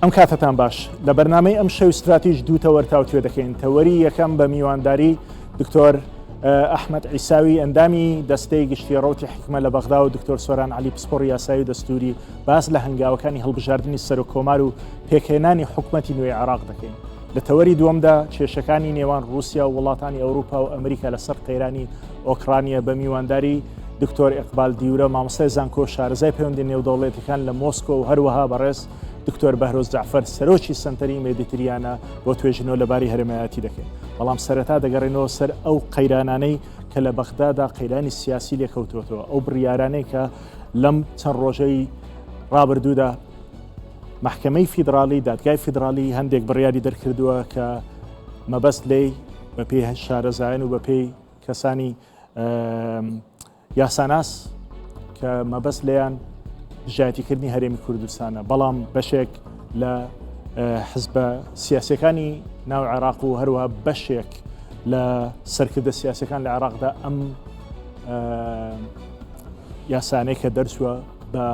ئەم کاتتان باش لە بەرنامەی ئەم شەو استراتیژ دوو تەوەرتاو توێ دەکەین. تەوەری یەکەم بە میوانداری دکتۆر ئەحمەد عیساوی ئەندامی دەستەی گشتی ڕەوتی حکمە لە بەغدا و دکتۆر سۆران عەلی پسپۆڕی یاسایی و دەستوری باس لە هەنگاوەکانی هەڵبژاردننی سەرۆکۆمار و پێکهێنانی حکومەتی نوێی عێراق دەکەین. لە تەوەری دووەمدا کێشەکانی نێوان رووسیا و وڵاتانی ئەوروپا و ئەمریکا لەسەر قەیرانی ئۆکرانیا بە میوانداری دکتۆر ئیقبال دیورە مامۆستای زانکۆ شارەزای پەیوەندی نێودەوڵەتیەکان لە مۆسکۆ و هەروەها بەڕێز دکتۆر بەهرۆز جەعفەر سەرۆکی سنتەری مێدیتریانە بۆ توێژینەوە لەباری هەرێمایەتی دەکەین. بەڵام سەرەتا دەگەڕێنەوە سەر ئەو قەیرانانەی کە لە بەغدادا قەیرانی سیاسی لێکەوتوەوە، ئەو بڕیارانەی کە لەم چەند ڕۆژەی ڕابردوودا محکەمەی فیدرالی دادگای فیدرالی هەندێک بڕیاری دەرکردووە کە مەبەست لێی بە پێی شارەزایان و بە پێی کەسانی یاساناس کە مەبەست لێیان دژایەتیکردنی هەرێمی کوردستانە، بەڵام بەشێک لە حزبە سیاسەکانی ناو عێراق و هەروەها بەشێک لە سەرکردە سیاسەکان لە عێراقدا ئەم یاسانەی کە دەرچووە بە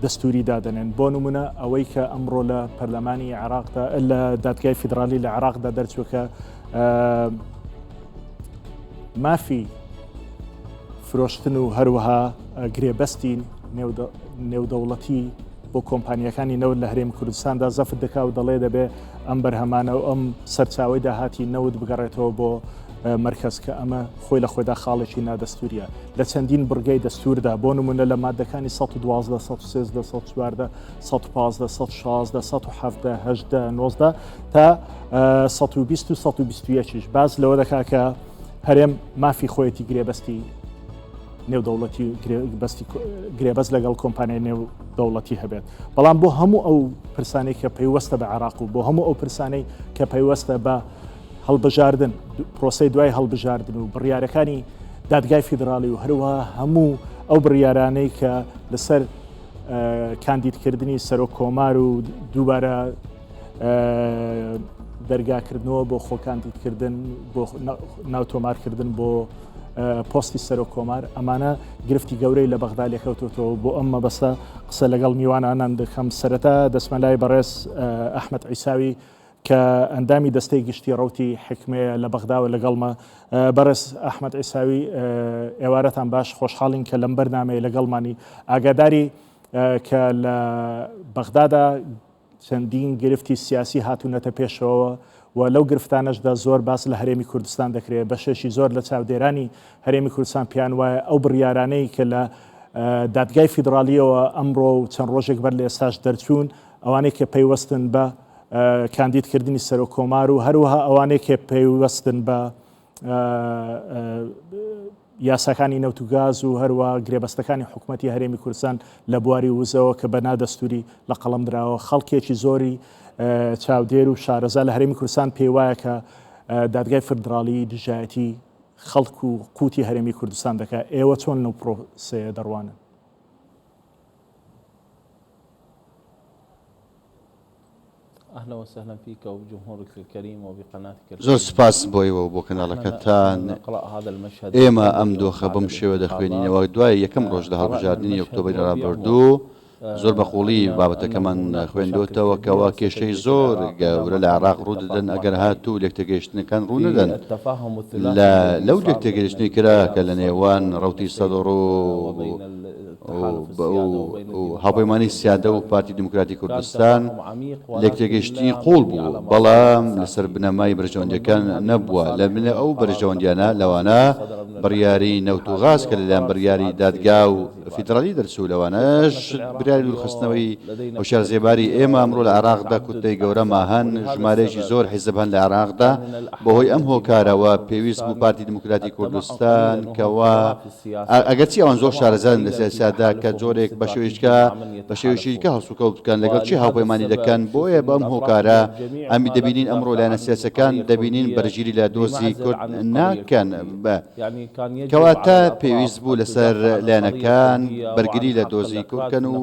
دەستوری دادەنێن. بۆ نمونە ئەوەی کە ئەمڕۆ لە پەرلەمانی عێراقدا لە دادگای فیدرالی لە عێراقدا دەرچووە کە مافی فرۆشتن و هەروەها گرێبەستی نێودەوڵەتی بۆ کۆمپانیەکانی نەوت لە هەرێمی کوردستاندا زەفت دەکا و دەڵێ دەبێ ئەم بەرهەمانە و ئەم سەرچاوی داهاتی نەوت بگەڕێتەوە بۆ مرکز کە ئەمە خۆی لە خۆیدا خاڵێکی نادەستوریە لە چەندین بڕگەی دەستوردا. بۆ نمونە لە مادەکانی 12 13 14 115 116 117 18 19 تا 120 و 121 باز لەوە دەکا کە هەرێم مافی خۆیەتی گرێبەستی نێودەوڵەتی گرێبەست لەگەڵ کۆمپانیای نێودەوڵەتی هەبێت. بەڵام بۆ هەموو ئەو پرسانەی کە پەیوەستە بە عێراق و بۆ هەموو ئەو پرسانەی کە پەیوەستە بە هەڵبژاردن پرۆسەی دوای هەڵبژاردن و بڕیارەکانی دادگای فیدرالی و هەروەها هەموو ئەو بڕیارانەی کە لەسەر کاندیدکردنی سەرۆک کۆمار و دووبارە دەرگاکردنەوە بۆ خۆکاندیدکردن بۆ ناوتۆمارکردن بۆ پۆستی سەرۆک کۆمار ئەمانە گرفتی گەورەی لە بەغدا لێکەوتەوە. بۆ ئەم مەبەستە قسە لەگەڵ میوانانان دەکەم. سەرەتا دەسمەلای بەڕێز ئەحمەد عیساوی کە ئەندامی دەستەی گشتی ڕەوتی حکمەیە لە بەغداوە لەگەڵمە. بەڕێز ئەحمەد عیساوی ئێوارەتان باش، خۆشحاڵین کە لەم بەرنامەیە لەگەڵمانی. ئاگاداری کە لە بەغدادا چەندین گرفتی سیاسی هاتوونەتە پێشەوە و لەو گرفتانەشدا زۆر باس لە هەرێمی کوردستان دەکرێت. بەشێکی زۆر لە چاودێرانی هەرێمی کوردستان پیان وایە ئەو بڕیارانەی کە لە دادگای فیدرالیەوە ئەمڕۆ و چەند ڕۆژێک بەر لە ئێستاش دەرچوون، ئەوانەی کە پەیوەستن بە کاندیدکردنی سەرۆک کۆمار و هەروەها ئەوانەی کە پەیوەستن بە یاساکانی نەوت و گاز و هەروە گرێبەستەکانی حکوومەتی هەرێمی کوردستان لە بواری وزەوە کە بە نادەستوری لە قەڵەم درراوە. خەڵکێکی زۆری چاودێر و شارەزا لە هەرێمی کوردستان پێی وایە کە دادگای فیدرالی دژایەتی خەڵک و قوتی هەرێمی کوردستان دەکات. ئێوە چۆن لەو پرۆسەیە دەڕوانن؟ أهلا وسهلا فيك وبجمهورك الكريم وبقناتك. زۆر سپاس بۆیەوە و بۆ کەناڵەکەتان. ئێمە ئەم دۆخە بەم شێوە دەخوێنینەوە دوای یەکەم ڕۆژ لە هەڵبژاردننی ئۆکتۆبەری ڕابردوو. زۆر بەقوڵی بابەتەکەمان خوێندوتەوە کەوا کێشەی زۆر گەورە لە عێراق ڕوو دەدەن ئەگەر هاتوو لێکتێگەیشتنەکان ڕوو نەدەن. لەو لێکتێگەیشتنی کرا کە لە نێوان ڕەوتی سەدڕ و هاوپەیمانی سیادە و پارتی دموکراتی کوردستان لێکتێگەیشتنی قوڵ بوو، بەڵام لەسەر بنەمای بەرژەوەندەکان نەبووە. لە بنە ئەو بەرژەوەندیانە لەوانە بڕیاری نەوت و غاز کە لەلایەن بڕیاری دادگا و فیدرالی دەرچوو، لەوانەش بریاری دوورخستنەوەی هۆشیار زێباری ئێمە ئەمڕۆ لە عێراقدا کوتەی گەورە ماهەن ژمارەیەکی زۆر حیزب هەن لە عێراقدا بەهۆی ئەم هۆکارەوە پێویست بوو پارتی دموکراتی کوردستان کەوا ئەگەرچی ئەوان زۆر شارەزان لە سیاسەتدا کە جۆرێک بە شێوەیەکی هەڵسوکەوت بکەن لەگەڵ چی هاوپەیمانی دەکەن. بۆیە بەم هۆکارە ئەمی دەبینین ئەمڕۆ لایەنە سیاسەکان دەبینین بەرگیری لە دۆزی کورد ناکەن. کەواتە پێویست بوو لەسەر لایەنەکان بەرگری لە دۆزی کوڕکەن و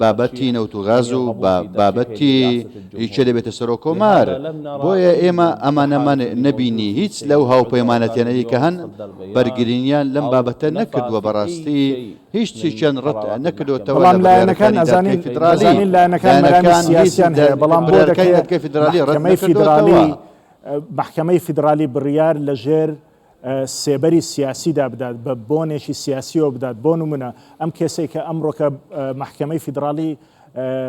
بابەتی نەوت و غاز و بابەتی هیچە دەبێتە سەر و کۆمار بۆیە ئێمە ئەمانەمان نەبینی هیچ لەو هاوپەیمانەتێنەری کە هەن بەرگرینیان لەم بابەتە نەکردووە بەڕاستی هیچ چیان ڕەت نەکردوتەوە بەڵام لایەنەکان ئەزانین لایەنەکان مەرانی سیاسیان هەیە بەڵام بۆ دەکەوێت محکەمەی فیدرالی بڕیار لەژێر سێبەری سیاسیدا بدات بە بۆنێکی سیاسیەوە بدات بۆ نمونە ئەم کێسەی کە ئەمڕۆکە محکەمەی فیدرالی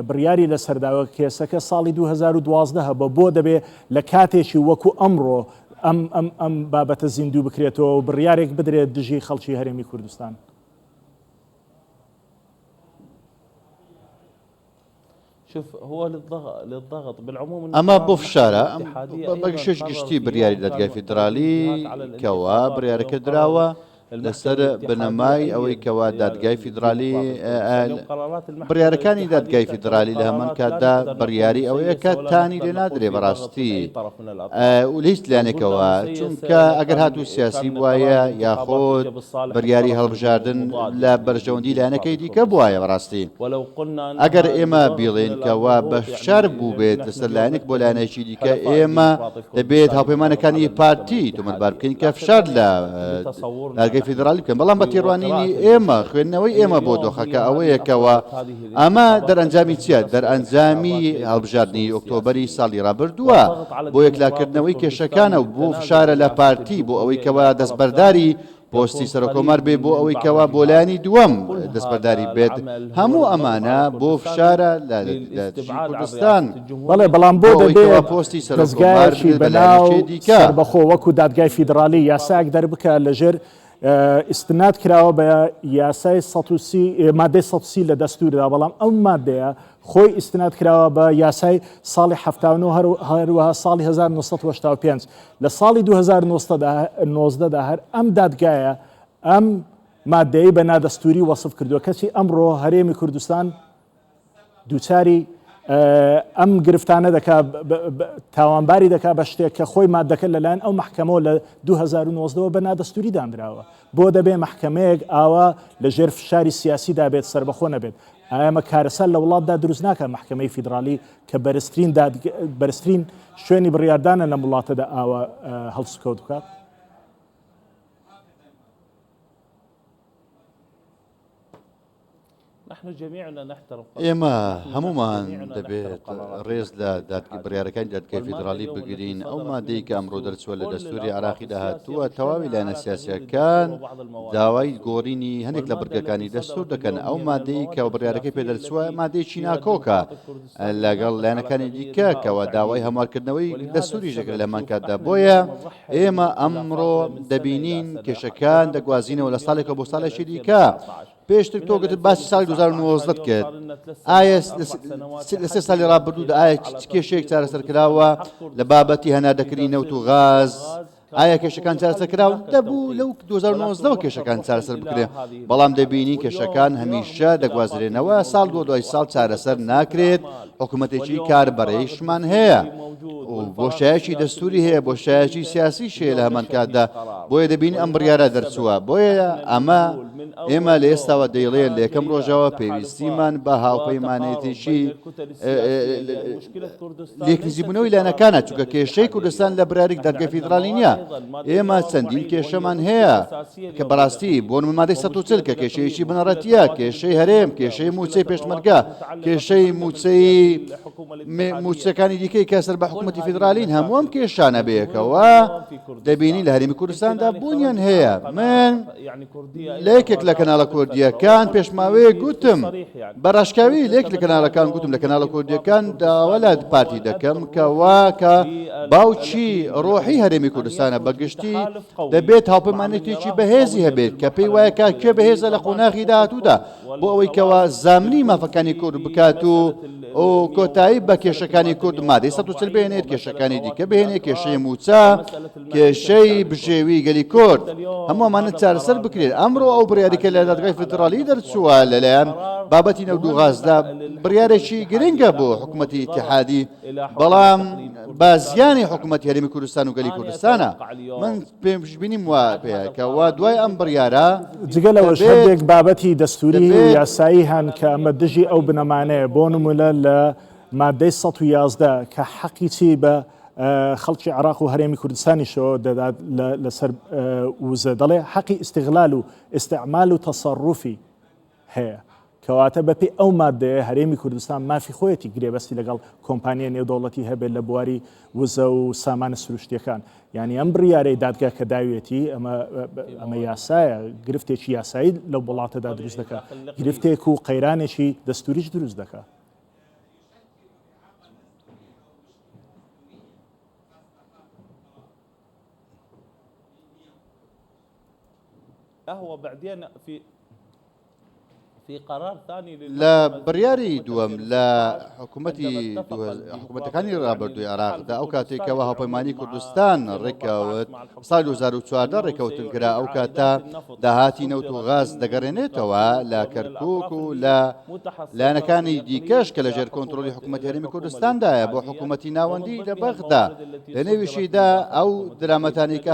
بڕیاری لەسەرداوە کێسەکە ساڵی 2012 بۆ دەبێ لە کاتێکی وەکو ئەمڕۆ ئەم بابەتە زیندوو بکرێتەوە و بڕیارێک بدرێت دژی خەڵکی هەرێمی کوردستان. ئەمە بۆ فشارە بەگشش گشتی بڕیاری دادگای فیدرالی کەوا بڕیارەکە دراوە لەسەر بنەمای ئەوەی کەوا دادگای فیدرالی بڕیارەکانی دادگای فیدرالی لە هەمان کاتدا بڕیاری ئەوەیە کە تانی لێ نادرێ بەڕاستی و لە هیچ لایەنێکەوە چونکە ئەگەر هاتوو سیاسی وایە یاخۆت بڕیاری هەڵبژاردن لە بەرژەوەندی لایەنەکەی دیکە بواە بەڕاستی ئەگەر ئێمە بیڵێن کەوا بە فشار بوو بێت لەسەر لایەنێک بۆ لایەنێکی دیکە ئێمە دەبێت هاوپەیمانەکانی پارتی تۆمەتبار بکەین کە فشار لە دادگای فیدرالی بکەن بەڵام بە تێڕوانینی ئێمە خوێندنەوەی ئێمە بۆ دۆخەکە ئەوەیەکەوە ئەمە دەرئەنجامی چیە دەرئەنجامی هەڵبژاردننی ئۆکتۆبەری ساڵی ڕابردووە بۆ یەکلاکردنەوەی کێشەکانە و بۆ فشارە لە پارتی بۆ ئەوەی کەوا دەستبەرداری پۆستی سەرۆکۆمار بێ بۆ ئەوەی کەوا بۆ لایانی دووەم دەستبەرداری بێت هەموو ئەمانە بۆ فشارە لە کوردستان بەڵێ بەڵام بۆ دەبێت پۆستی دەستگایەکی بەناو سەربەخۆ وەکو دادگای فیدرالی یاساک دەربکە لەژێر ئیستناد کراوە بە یاسای مادەی 130 لە دەستوردا بەڵام ئەم مادەیە خۆی ئیستناد کراوە بە یاسای ساڵی 79 هەروەها ساڵی 1985 لە ساڵی 2019دا هەر ئەم دادگایە ئەم مادەی بە نادەستوری وەسف کردووە کەسی ئەمڕۆ هەرێمی کوردستان دووچاری ئەم گرفتانە دەکا تاوانباری دەکا بە شتێک کە خۆی مادەکە لەلایەن ئەو محکەمەوە لە 2019 بە نادەستوری دانراوە بۆ دەبێ محکەمەیەک ئاوا لە ژێر فشاری سیاسیدا بێت سربەخۆ نەبێت ئەمە کارەسەر لە وڵاتدا دروست ناکە محکەمەی فیدرالی کە بەرزترین شوێنی بڕیاردانە لە وڵاتەدا ئاوا هەڵسوکەوت بکات. ئێمە هەمومان دەبێت ڕێز لە بڕیارەکانی دادگای فیدرالی بگرین ئەو مادەی کە ئەمڕۆ دەرچووە لە دەستوری عراقیدا هاتووە تەواوی لایەنە سیاسیەکان داوای گۆڕینی هەندێک لە بڕگەکانی دەستور دەکەن ئەو مادەی کە بڕیارەکەی پێدەرچووە مادەیەکی ناکۆکە لەگەڵ لایەنەکانی دیکە کەەوە داوای هەموارکردنەوەی دەستوری ژەکر لەمان کاتدا بۆیە ئێمە ئەمڕۆ دەبینین کێشەکان دەگوازینەوە لە ساڵێکە بۆ ساڵێکی دیکە پێشتر تۆ گوتت باسی ساڵی 2019 کرد ئایا لە سێ ساڵی ڕابردوودا ئایا کێشەیەک چارەسەر کراوە لە بابەتی هەنادەکردنی نەوت و غاز ئایا کێشەکان چارەسەر کراون دەبوو لەو 2019 کێشەکان چارەسەر بکرێ بەڵام دەبینی کێشەکان هەمیشە دەگوازرێنەوە ساڵ بۆ دوای ساڵ چارەسەر ناکرێت حکوومەتێکی کاربەرەیشمان هەیە بۆشایەکی دەستوری هەیە بۆشایەکی سیاسی شەیە لە هەمان کاتدا بۆیە دەبین ئەم بڕیارە دەرچووە بۆیە ئەمە ئێمە لە ئێستاوە دەیڵێن لە یەکەم ڕۆژەوە پێویستیمان بە هاوپەیمانێتیشی لێکنزیبوونەوەی لایەنەکانە چونکە کێشەی کوردستان لە بڕیارێک دادگای فیدرالی نییە ئێمە چەندین کێشەمان هەیە کە بەڕاستی بۆ مادەی 140 کە کێشەیەکی بنەڕەتیە کێشەی هەرێم کێشەی موچەی پێشمەرگە کێشەی موچەکانی دیکەی کە سەر بە حکوومەتی فیدرالین هەمووم کێشانە بەیەکەوە دەبینی لە هەرێمی کوردستاندا بوونیان هەیە من لە یەکێک لە کەناڵە کوردیەکان پێشماوەیە گوتم بە ڕاشکاوی لێک لە کەناڵەکان گوتم لە کەناڵە کوردیەکان داوا لە پارتی دەکەم کەواکە باوچی ڕۆحی هەرێمی کوردستانە بەگشتی دەبێت هاوپەیمانێتێکی بەهێزی هەبێت کە پێی وایە کێ بەهێزە لە قۆناغی داهاتوودا بۆ ئەوەی کەوا زامنی مافەکانی کورد بکات و کۆتایی بە کێشەکانی کورد مادەی 140 بهێنێت کێشەکانی دیکە بهێنێت کێشەی موچە کێشەی بژێوی گەلی کورد هەمووەمانە چارەسەر بکرێت ئەمڕۆ ئەو بڕیاریکە لە دادگای فیدرالی دەرچووە لەلایەن بابەتی نەودوو غازدا بڕیارێکی گرنگە بۆ حکوومەتی ئیتیحادی بەڵام بە زیانی حکوومەتی هەرێمی کوردستان و گەلی کوردستانە من پێشبینیم وا پێەیە کە وا دوای ئەم بڕیارە جگە لەوەش هەندێک بابەتی دەستوری یاسایی هەن کە ئەمە دژی ئەو بنەمانەیە بۆ نمونە لە مادەی 111 کە حەقی چی بە خەڵکی عراق و هەرێمی کوردستانیشەوە دەدات لەسەر وزە دەڵێ حەقی ئیستیغلال و ئیستعمال و تەسەڕوفی هەیە کەواتە بەپێی ئەو مادەیە هەرێمی کوردستان مافی خۆیەتی گرێبەستی لەگەڵ کۆمپانیە نێودەوڵەتی هەبێت لە بواری وزە و سامانە سروشتیەکان یعنی ئەم بڕیارەی دادگا کە داوێتی ئەمە یاسایە گرفتێکی یاسایی لەو وڵاتەدا دروست دەکات گرفتێک و قەیرانێکی دەستوریش دروست دەکات. هو بعدين في قرار ثاني لە بڕیاری دووەم لە حکوومەتەکانی ڕابردووی عراقدا ئەو کاتێکەوە هاوپەیمانی کوردستان ڕێکەوت ساڵ 2014 ڕێکەوتن کرا ئەو کاتە داهاتی نەوت و غاز دەگەڕێنێتەوە لە کەرکووک و لە لایەنەکانی دیکەش کە لەژێر کۆنتترۆلی حکوومەتی هەرێمی کوردستاندایە بۆ حکوومەتی ناوەندی لە بەغدا لە نێویشیدا ئەو درامەتانی کە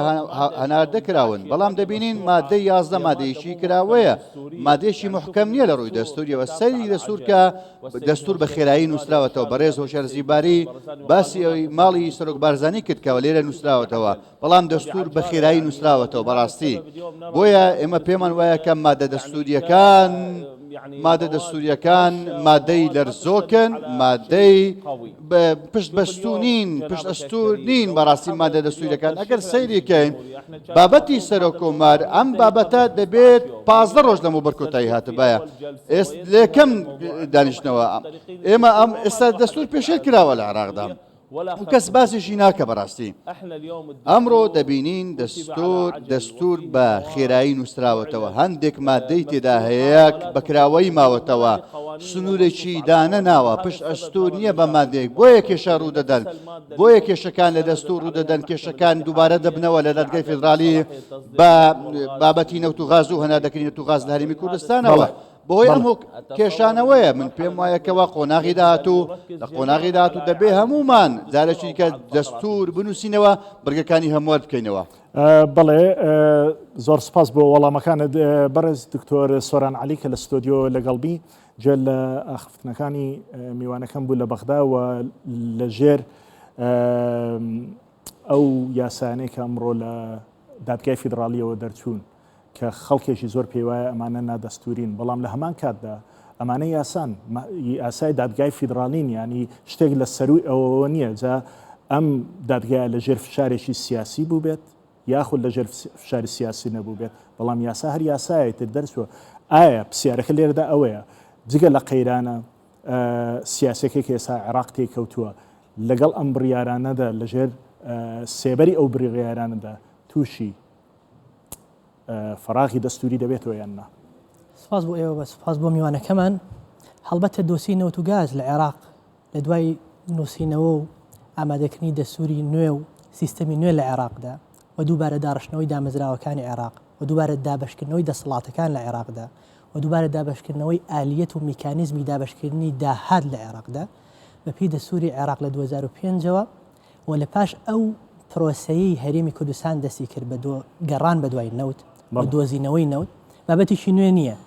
هەنار دەکراون بەڵام دەبینین مادەی 11 مادەیەکی کراوەیە مادێشی محکەم نییە لە ڕووی دەستوریەوە سەری دەستور کە دەستور بە خێرایی نووسراوەتەوە بەڕێز هۆشار زیباری باسی ئەوی ماڵی سەرۆک بارزانانی کردکەوە لێرە نووسراوەتەوە بەڵام دەستور بە خێرایی نووسراوەتەوە بەڕاستی بۆیە ئێمە پێمان وایە کە مادە دەستوریەکان مادەی لەرزۆکن مادەی پشت بەستونین پشت ئەستور نین بەڕاستی مادە دەستوریەکان ئەگەر سەیریکەین بابەتی سەرۆکۆمار ئەم بابەتە دەبێت 15 ڕۆژ لەمە بەرکۆتایی هاتبایە لێکەم دانیشتنەوە ئێمە ئەم ئێستا دەستور پێشێت کراوە لە عراقدا و کەس باسیشی ناکە بەڕاستی ئەمڕۆ دەبینین دەستور بە خێرایی نووسراوەتەوە هەندێک مادەی تێدا هەیە بەکراوەی ماوەتەوە سنوورێکی دانە ناوە پشت ئەستور نییە بە مادێک بۆیە کێشە ڕوو دەدەن بۆیە کێشەکان لە دەستور ڕوو دەدەن کێشەکان دووبارە دەبنەوە لە دادگای فێدرالی بە بابەتی نەوت و غاز و هەناردەکردنی نەوت و غاز لە هەرێمی کوردستانەوە بۆی ئەم کێشانەوەیە من پێم وایەکەوە قۆناغی داهاتوو لە قۆناغی داهاتوو دەبێ هەمومان جارێکی کە دەستور بنووسینەوە بڕگەکانی هەموار بکەینەوە. بەڵێ زۆر سپاس بۆ وەڵامەکانت بەڕێز دکتۆر سۆران عەلی کە لە ستۆدیۆ لەگەڵبی جێ لە ئاخفتنەکانی میوانەکەم بوو لە بەغدا و لەژێر ئەو یاسانەی کە ئەمڕۆ لە دادگای فیدرالیەوە دەرچوون کە خەڵکێکی زۆر پێی وایە ئەمانە نادەستورین بەڵام لە هەمان کاتدا ئەمانە یاسای دادگای فیدرالین ینی شتێک لە سەروی ئەوە نییە جا ئەم دادگای لە ژێر فشارێکی سیاسی بوو بێت یاخود لە ژێر فشاری سیاسی نەبوو بێت بەڵام یاسا هەر یاسایەتر دەرچووە ئایا پرسیارەکە لێرەدا ئەوەیە جگە لە قەیرانە سیاسەکێک ئێستا عێراق تێکەوتووە لەگەڵ ئەم بڕیارانەدا لەژێر سێبەری ئەو بڕیارانەدا تووشی فراغی دەستوری دەبێتەوە یاننا. سپاس بۆ ئێوە بە سپاس بۆ میوانەکەمان هەڵبەتە دۆسی نەوت و گاز لە عێراق لە دوای نووسینەوە و ئامادەکردنی دەستوری نوێ و سیستەمی نوێ لە عێراقدا و دووبارە داڕشتنەوەی دامەزراوەکانی عێراق و دووبارە دابشکردنەوەی دەسەڵاتەکان لە عێراقدا و دووبارە دابشکردنەوەی ئالیەت و میکانیزمی دابشکردنی داهات لە عێراقدا بەپی دەستوری عێراق لە 2005ەوە و لە پاش ئەو پرۆسەیەی هەرێمی کوردستان دەستی کرد بە گەڕان بە دوای نەوت بە دۆزینەوەی نەوت بابەتێکی نوێ نییە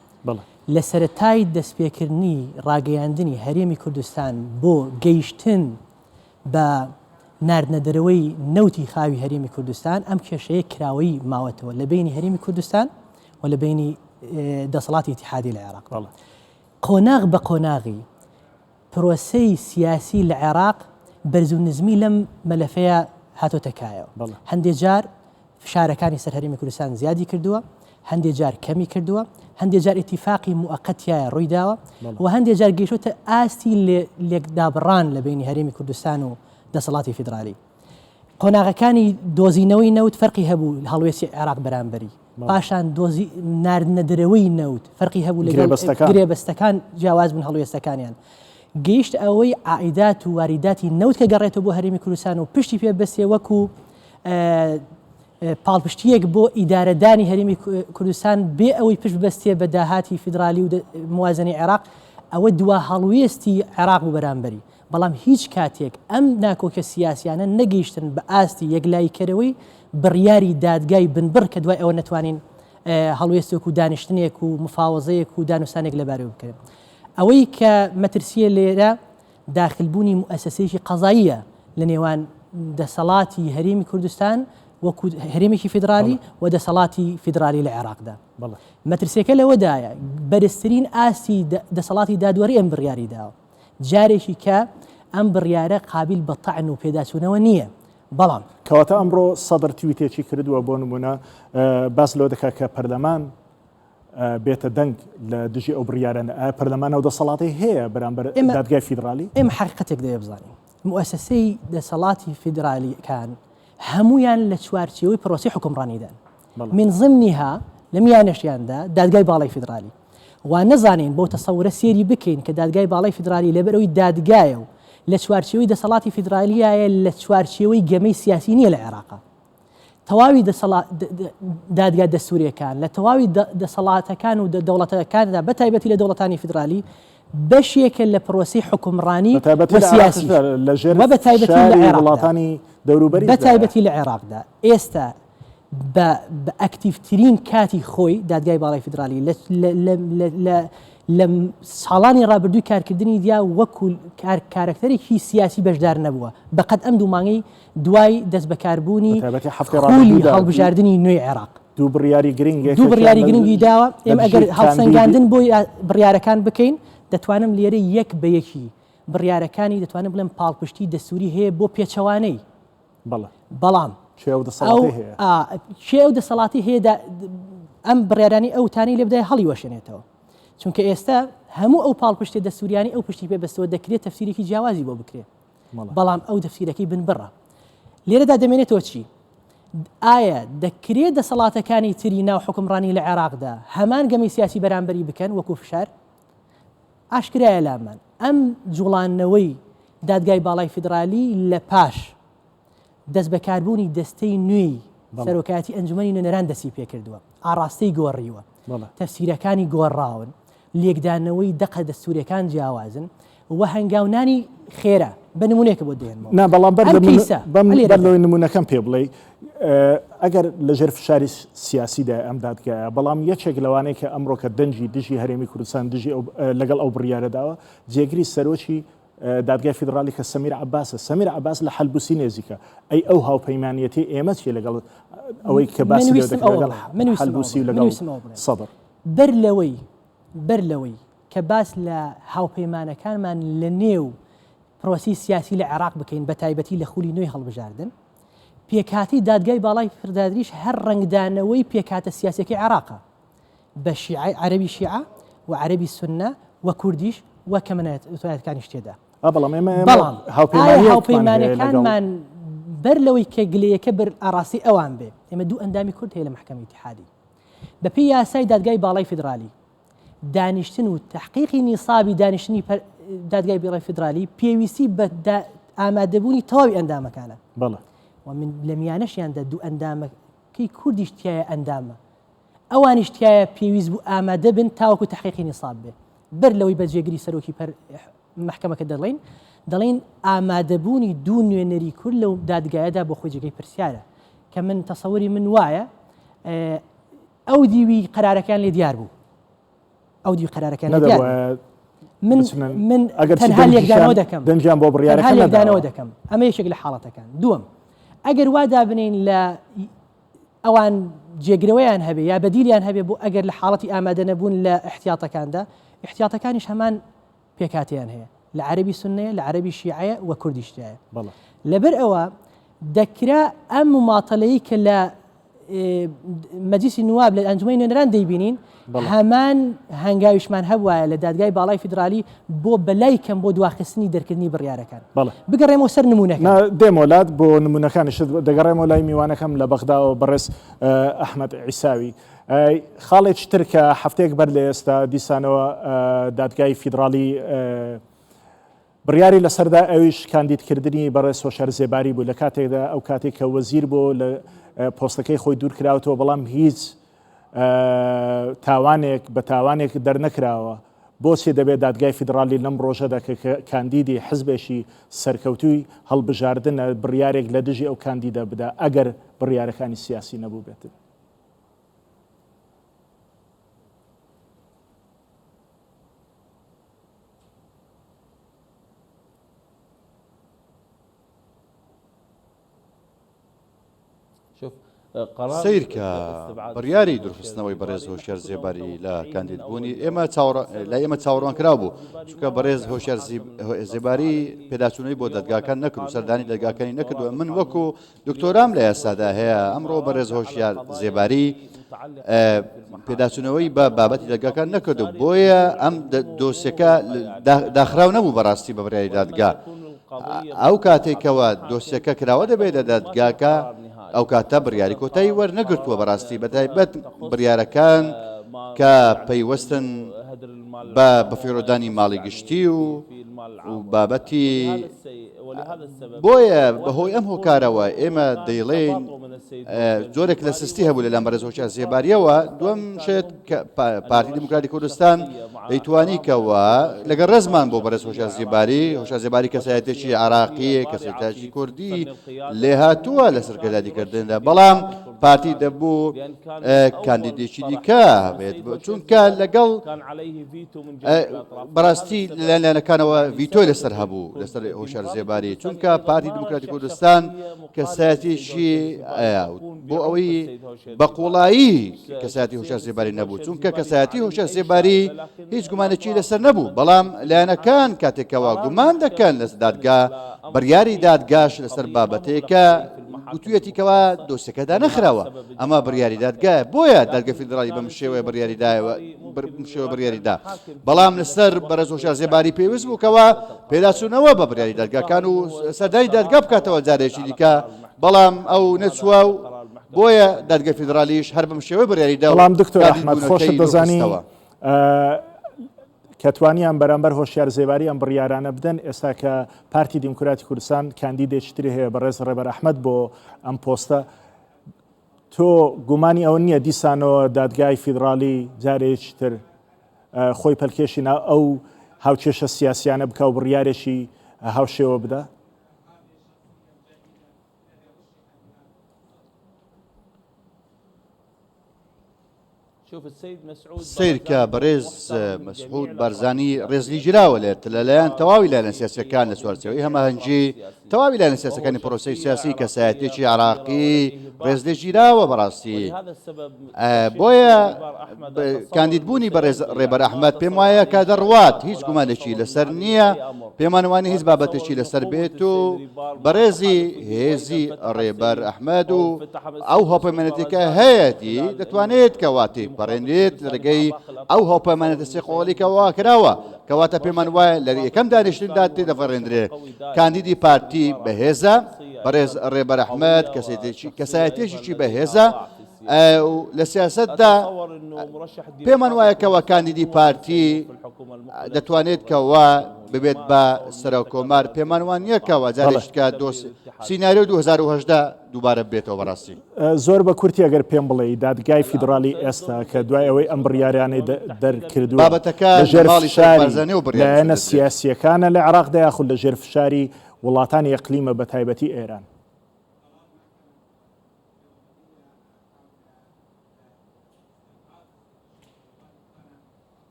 لە سەرەتای دەستپێکردنی ڕاگەیاندنی هەرێمی کوردستان بۆ گەیشتن بە ناردنەدەرەوەی نەوتی خاوی هەرێمی کوردستان ئەم کێشەیە کراوەی ماوەتەوە لە بینی هەرێمی کوردستان و لە بینی دەسەڵاتی ئیتیحادی لە عێراق قۆناغ بە قۆناغی پرۆسەی سیاسی لە عێراق بەرز و نزمی لەم مەلەفەیە هاتۆتەکایەوە هەندێک جار فشارەکانی سەر هەرێمی کوردستان زیادی کردووە هەندێک جار کەمی کردووە هەندێک جار ئیتیفاقی موقەتیایە ڕوویداوە و هەندێک جار گەیشتە ئاستی لێکدابڕان لە بینی هەرێمی کوردستان و دەسەڵاتی فیدرالی قۆناغەکانی دۆزینەوەی نەوت فەرقی هەبوو هەڵوێستی عێراق بەرامبەری پاشان ناردنەدرەوەی نەوت فەرقی هەبوو لەگەڵ گرێبەستەکان جیاواز بن هەڵوێستەکانیان گەیشت ئەوەی عائیدات و واریداتی نەوت کە گەڕێتەوە بۆ هەرێمی کوردستان و پشتی پێ بەستێ وەکو پاڵپشتیەک بۆ ئیدارەدانی هەرێمی کوردستان بێ ئەوەی پشت بەستێ بە داهاتی فیدرالی و موازنەی عێراق ئەوە دوا هەڵوێستی عێراق و بەرامبەری بەڵام هیچ کاتێک ئەم ناکۆکە سیاسیانە نەگەیشتن بە ئاستی یەکلایکەرەوەی بڕیاری دادگای بنبڕ کە دوای ئەوە نەتوانین هەڵوێستێک و دانیشتنێک و مفاوەزەیەک و دانووسانێک لەبارەوە بکەین ئەوەی کە مەترسیە لێرە داخلبوونی موسسەیەکی قەزاییە لە نێوان دەسەڵاتی هەرێمی کوردستان وەکو هەرێمێکی فیدرالی و دەسەڵاتی فیدرالی لە عێراقدا مەترسیەکە لەوەدایە بەرزترین ئاستی دەسەڵاتی دادوەری ئەم بڕیاری داوە جارێکی کە ئەم بڕیارە قابل بە تەعن و پێداچوونەوە نییە بەڵام کەواتە ئەمڕۆ سەدر تویتێکی کردووە بۆ نمونە باس لەوە دەکات کە پەرلەمان بێتە دەنگ لە دژی ئەو بڕیارانە پەرلەمان ئەو دەسەڵاتی هەیە بەرامبەر دادگای فیدرالی ئێمە حقیقەتێک دەیە بزانین موسسەی دەسەڵاتی فیدرالیەکان هەمویان لە چوارچێوەی پرۆسی حکومڕانیدان من ضمنیها لە میانەشیاندا دادگای باڵای فیدرالی وا نەزانین بۆ تەسەورە سێری بکەین کە دادگای باڵای فیدرالی لەبەرەوەی دادگایە و لە چوارچێوەی دەسەڵاتی فیدرالیایە لە چوارچێوەی گەمەی سیاسی نییە لە عێراقا تەواوی دادگا دەستوریەکان لە تەواوی دەسەڵاتەکان و دەوڵەتەکاندا بە تایبەتی لە دەوڵەتانی فیدرالی بەشێکە لە پرۆسی حکومڕانی و سیاسی و بە تایبەتی لە عێراقانی دەوروبەری بە تایبەتی لە عێراقدا ئێستا بە ئەکتیڤترین کاتی خۆی دادگای باڵای فیدرالی لە ساڵانی ڕابردووی کارکردنی دیا وەکو کارکتەرێکی سیاسی بەشدار نەبووە بەقەت ئەم دوومانگەی دوای دەست بەکاربوونی خولی هەڵبژاردننی نوێی عێراق دوو بڕیاری گرنگی داوە ئێمە ئەگەر هەڵسەنگاندن بۆی بڕیارەکان بکەین دەتوانم لێرە یەک بە یەکی بڕیارەکانی دەتوانم بڵێم پاڵپشتی دەستوری هەیە بۆ پێچەوانەی بەڵام چێ دەسەڵاتی هەیە ئەم بڕیارانی ئەوتانی لێ بدای هەڵی وەشێنێتەوە چونکە ئێستا هەموو ئەو پاڵپشتی دەستوریانی ئەو پشتی پێبەستەوە دەکرێت تەفسیرێکی جیاوازی بۆ بکرێت بەڵام ئەو دەفسیرەکەی بنبڕە لێرەدا دەمێنێتەوە چی ئایا دەکرێت دەسەڵاتەکانی تری ناو حکومڕانی لە عێراقدا هەمان گەمەی سیاسی بەرامبەری بکەن وەکو فشار ئاشکرایە لامان ئەم جوڵانەوەی دادگای باڵای فیدرالی لە پاش دەست بەکاربوونی دەستەی نوێی سەرۆکایەتی ئەنجومەنی نوێنەران دەستی پێکردووە ئاڕاستەی گۆڕیوە تەفسیرەکانی گۆڕاون لێکدانەوەی دەقە دەستوریەکان جیاوازن و هەنگاونانی خێرە بە نمونێکە بۆ دێنەوە بەڵام بەر نمونونەکەم پێ بڵێ ئەگەر لەژێر فشاری سیاسیدا ئەم دادگایە بەڵام یەکێک لەوانەیە کە ئەمڕۆ کە دەنجی دژی هەرێمی کوردستان دژی لەگەڵ ئەو بڕیارەداوە جێگری سەرۆکی دادگای فیدرالی کە سەمیر عەباسە سەمیر عەباس لە حەلبوسی نێزیکە ئەی ئەو هاوپەیمانیەتی ئێمە چیە لەگەڵ ئەوەی کە باسی لەگەڵ حەلبوسی و لەگەڵ سەدر بەر لەوەی کە باس لە هاوپەیمانەکانمان لە نێو پرۆسی سیاسی لە عێراق بکەین بە تایبەتی لە خولی نوێی هەڵبژاردن پێکاتی دادگای باڵای فیدرالیش هەر ڕنگدانەوەی پێکاتە سیاسەکەی عێراقە بە شیعە عەرەبی شیعە و عەرەبی سونە و کوردیش و کەمەنایەتەکانیش تێدا بەڵام هاوپەیمانەکانمان بەر لەوەی کە گلەیەکە بەر ئاڕاستی ئەوان بێ ئێمە دوو ئەندامی کورد هەیە لە محکەمەی ئیتیحادی بەپێی یاسای دادگای باڵای فیدرالی دانیشتن و تحقیقی نیسابی دانیشتنی دادگای باڵای فیدرالی پێویستی بە ئامادەبوونی تەواوی ئەندامەکانە و من لە میانەشیاندا دوو ئەندامەکەی کوردیش تایە ئەندامە ئەوانیش تایە پێویست بوو ئامادە بن تاوەکو تحقیقی نیساب بێ بەر لەوەی بەجێگری سەرۆکی محکەمەکە دەڵێن ئامادەبوونی دوو نوێنەری کورد لەو دادگایەدا بۆ خۆی جێگەی پرسیارە کە من تەسەوری من وایە ئەو دیوی قەرارەکان لێ دیار بوو ئەو دیوی قەرارەکان من تەنها لێکدانەوە دەکەم دەنجیان بۆ بڕیارەکان لێکدانەوە دەکەم ئەمە یەکێک لە حاڵەتەکان دووەم ئەگەر وا دابنین لە ئەوان جێگرەوەیان هەبێ یا بەدیلیان هەبێ بۆ ئەگەر لە حاڵەتی ئامادە نەبوون لە احتیاطەکاندا احتیاطەکانیش هەمان پێکاتیان هەیە لە عەرەبی سونەیە لە عەرەبی شیعەیە و کوردیشتایە لەبەر ئەوە دەکرا ئەم مماتەلەیە کە لە مەجلیسی نواب لە ئەنجومەی نوێنەران دەیبینین هەمان هەنگاویشمان هەبوایە لە دادگای باڵای فیدرالی بۆ بەلای کەم بۆ دواخستنی دەرکردنی بڕیارەکان بگەڕێمەوە سەر نمونونەکە دێمۆلات بۆ نمونونەکانش دەگەڕێمەوە لای میوانەکەم لە بەغداوە بەڕێز ئەحمەد عیساوی خاڵێکی تر کە هەفتەیەک بەر لە ئێستا دیسانەوە دادگای فیدرالی بڕیاری لەسەردا ئەویش کاندیدکردنی بەڕێز هۆشار زێباری بوو لە کاتێکدا ئەو کاتێک کە وەزیر بۆ لە پۆستەکەی خۆی دوور کراوەوە بەڵام هیچ تاوانێک بە تاوانێک دەرنەکراوە بۆچی دەبێت دادگای فیدرالی لەم ڕۆژەدا کە کاندیدی حزبێکی سەرکەوتووی هەڵبژاردنە بڕیارێک لە دژی ئەو کاندیدا بدا ئەگەر بڕیارەکانی سیاسی نەبوو بێت. سیرکە بڕیاری دروستنەوەی بەڕێز هۆشیار زێباری لە کاندیدبوونی لە ئێمە چاوەڕوان کرا بوو چونکە بەڕێز هۆشیار زێباری پێداچوونەوەی بۆ دەدگاکان نەکرد و سەردانی دەدگاکانی نەکردووە من وەکو دکتۆرام لە یاسادا هەیە ئەمڕۆ بەڕێز هۆشیار زێباری پێداچوونەوەی بە بابەتی دەدگاکان نەکردو بۆیە ئەم دۆسیەکە داخراو نەبوو بەڕاستی بە بڕیاری دادگا ئەو کاتێکەوە دۆسیەکە کراوە دەبێت لە دادگاکە ئەو کاتە بڕیاری کۆتایی وەرنەگرتووە بەڕاستی بەتایبەت بڕیارەکان کە پەیوەستن بە فێرۆدانی ماڵی گشتی و بابەتی بۆیە بەهۆی ئەم هۆکارەوە ئێمە دەیڵێن جۆرێک لە سستی هەبوو لەلام بەڕێز هۆشیار زێباریەوە دووەم شێت پارتی دموکراتی کوردستان دەیتوانیکەوە لەگەڵ ڕێزمان بۆ بەڕێز هۆشیار زێباری کەسایەتێکی عراقیە کەسایەتێکی کوردی لێ هاتووە لە سەرکردادیکردندا بەڵام پارتی دەبوو کاندیدێکی دیکە بێت چونکە لەگەڵ بەڕاستی لەلایەنەکانەوە ڤیتۆی لەسەر هەبوو لەسەر هۆشیار زێباری چونکە پارتی دموکراتی کوردستان کەسایەتێکی بۆ ئەوەی بەقوڵایی کەسایەتی هۆشیار زێباری نەبوو چونکە کەسایەتی هۆشیار زێباری هیچ گومانێکی لەسەر نەبوو بەڵام لایەنەکان کاتێکەوە گومان دەکەن لە دادگا بڕیاری دادگاش لەسەر بابەتەیەکە گوتوویەتیکەوە دۆسیەکەدا نەخراوە ئەمە بڕیاری دادگایە بۆیە دادگای فیدرالی بەم شێوەیە بڕیاریدا بەڵام لەسەر بەڕێز هۆشیار زێباری پێویست بووکەوە پێداچوونەوە بە بڕیاری دادگاکان و سەردانی دادگا بکاتەوە جارێکی دیکە بەڵام ئەو نەچووە و بۆیە دادگای فیدرالیش هەر بەم شێوەیە بڕیاریدا بەڵام دکتۆر ئەحمەد خۆشت دەزانی کەتوانیان بەرامبەر هۆشیار زێباری ئەم بڕیارانە بدەن ئێستا کە پارتی دیموکراتی کوردستان کاندیدێکی تری هەیە بەڕێز ڕێبەر ئەحمەد بۆ ئەم پۆستە تۆ گومانی ئەوە نییە دیسانەوە دادگای فیدرالی جارێکی تر خۆی پەلکێشی ئەو هاوچێشە سیاسیانە بکە و بڕیارێکی هاوشێوە بدە؟ سیرکە بەڕێز مەسعود بارزانی ڕێزلی جراوە لێت لەلایەن تەواوی لایەنە سیاسیەکان لە سوارچەوەی هەماهەنگی تەواوی لایەنە سیاسەکانی پرۆسەی سیاسی کەسایەتێکی عراقی ڕێزلێ گیراوە بەڕاستی بۆیە کاندیدبوونی بەڕێز ڕێبەر ئەحمەد پێم وایە کە دەڕوات هیچ گومانێکی لەسەر نییە پێمان وانە هیچ بابەتێکی لەسەر بێت و بەڕێزی هێزی ڕێبەر ئەحمەد و ئەو هۆپەیمانەتێکە هەیەی دەتوانێت کەواتی پەڕێنێت لەرگەی ئەو هۆپەیمانەتە سێقۆڵیکەوە کراوە کەواتە پێمان وایە لە یەکەم دانیشتندا تێدەفەڕێنرێ کاندیدی پارتی بەهێزە بەڕێز ڕێبەر ئەحمەد کەسایەتێکی بەهێزە لە سیاسەتدا پێمان وایە کەوە کاندیدی پارتی دەتوانێت کەوە ببێت بە سەرۆکۆمار پێمان وان یەکەوە جارێککە سیناریۆ 2010 دووبارە بێتەوە بەڕاستی زۆر بە کورتی ئەگەر پێم بڵێ دادگای فیدرالی ئێستا کە دوای ئەوەی ئەم بڕیاریانەی دەرکردو بابەتەکە لایەنە سیاسیەکانە لە عێراقدا یاخود لە ژێر فشاری وڵاتانی ئەقلیمە بە تایبەتی ئێران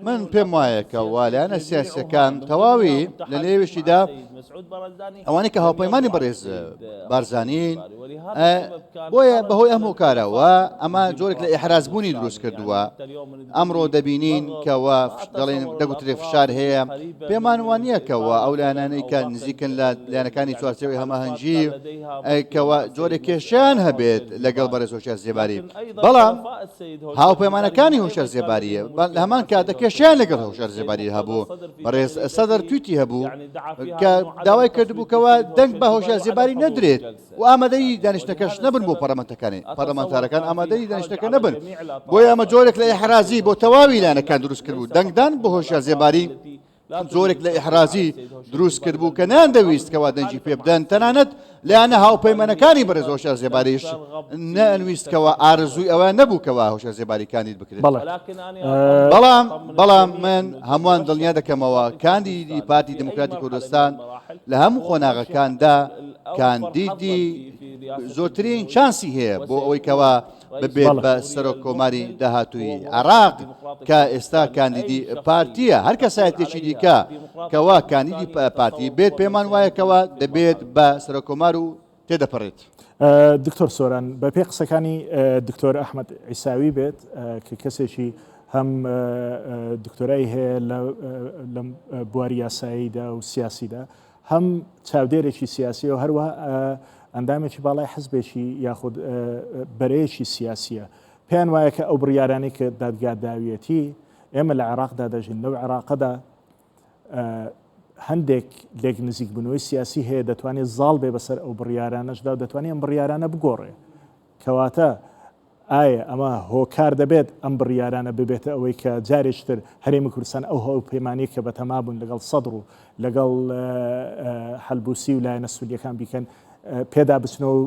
من پێم وایە کە والایەنە سیاسیەکان تەواوی لە نێویشیدا ئەوانەی کە هاوپەیمانی بەڕێز بارزانین بۆیە بەهۆی ئەم هۆکارەوە ئەمە جۆرێک لە ئێحرازبوونی دروست کردووە ئەمڕۆ دەبینین کەوە دەڵێن دەگوترێ فشار هەیە پێمان وانە کەوە ئەو لایەنانەی کە نزیکن لە لایەنەکانی چوارچێوەی هەماهەنگی کەوە جۆرێک کێشیان هەبێت لەگەڵ بەڕێز هۆشیار زێباری بەڵام هاوپەیمانەکانی هۆشیار زێباریە لە هەمان کاتە کێشیان لەگەڵ هۆشیار زێباری هەبوو بەڕێز سەدەر تویتی هەبوو کە داوای کردبوو کەوە دەنگ بە هۆشیار زێباری نەدرێت و ئامادەی دانیشتەکەش نەبن بۆ پەرلەمانتارەکان ئامادەی دانیشتەکە نەبن بۆیە ئەمە جۆرێک لە ئیحرازی بۆ تەواوی لایەنەکان دروست کرد بوو دەنگدان بۆ هۆشیار زێباری زۆرێک لە ئیحرازی دروست کرد بوو کە ناندەویست کەوا دەنجی پێ بدەن تەنانەت لایەنە هاوپەیمانەکانی بەرز هۆشیار زێباریش نەئەنویستکەوە ئارزووی ئەوە نەبوو کەوا هۆشیار زێباریکانی بکرێت بەڵام من هەمووان دڵنیا دەکەمەوە کاندیدی پارتی دموکراتی کوردستان لە هەموو خۆناغەکاندا کاندیدی زۆرترین چانسی هەیە بۆ ئەوەی کەوا ببێت بە سەرۆک کۆماری داهاتووی عێراق کە ئێستا کاندیدی پارتیە هەر کەسایەتێکی دیکە کەوا کاندیدی پارتی بێت پێمان وایە کەوا دەبێت بە سەرۆک کۆمار و تێدەپەڕێت. دکتۆر سۆران بە پێی قسەکانی دکتۆر ئەحمەد عیساوی بێت کە کەسێکی هەم دکتۆرای هەیە لە بواری یاساییدا و سیاسیدا هەم چاودێرێکی سیاسی و هەروە ئەندامێکی باڵای حزبێکی یاخود بەرەیەکی سیاسیە پێیان وایە کە ئەو بڕیارانی کە دادگاداویەتی ئێمە لە عێراقدا دەژین لەو عێراقەدا هەندێک لێک نزیک بوونەوەی سیاسی هەیە دەتوانێت زاڵ بێ بەسەر ئەو بڕیارانەشدا و دەتوانێت ئەم بڕیارانە بگۆڕێ کەواتە ئایا ئەمە هۆکار دەبێت ئەم بڕیارانە ببێتە ئەوەی کە جارێکتر هەرێمی کوردستان ئەو هەو پەیمانی کە بەتەما بوون لەگەڵ سەدر و لەگەڵ هەلبوسی و لایەنە سوودیەکان بیکەن پێدا بچنەوە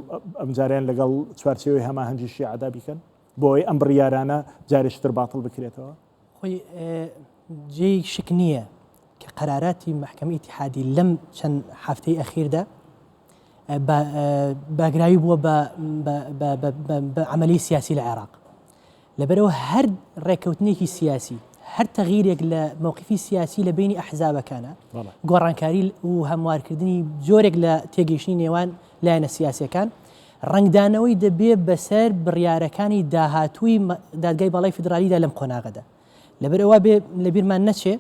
ئەمجاریان لەگەڵ چوارچێوەی هەماهەنگیشی عادا بیکەن بۆی ئەم بڕیارانە جارێکتر باتڵ بکرێتەوە خۆی جێی شک نییە کە قەراراتی محکەمەی ئیتیحادی لەم چەند هەفتەی ئەخیردا باگراوی بووە بە عملی سیاسی لە عێراق لەبەرەوە هەر ڕێکەوتنێکی سیاسی هەر تەغییرێک لە مووقفی سیاسی لە بینی ئەحزابەکانە گۆڕانکاری و هەموارکردنی جۆرێک لە تێگەیشتنی نێوان لایەنە سیاسیەکان ڕنگدانەوەی دەبێت بەسەر بڕیارەکانی داهاتووی دادگای باڵای فیدرالیدا لەم قۆناغەدا لەبەرەوە بێ لە بیرمان نەچێ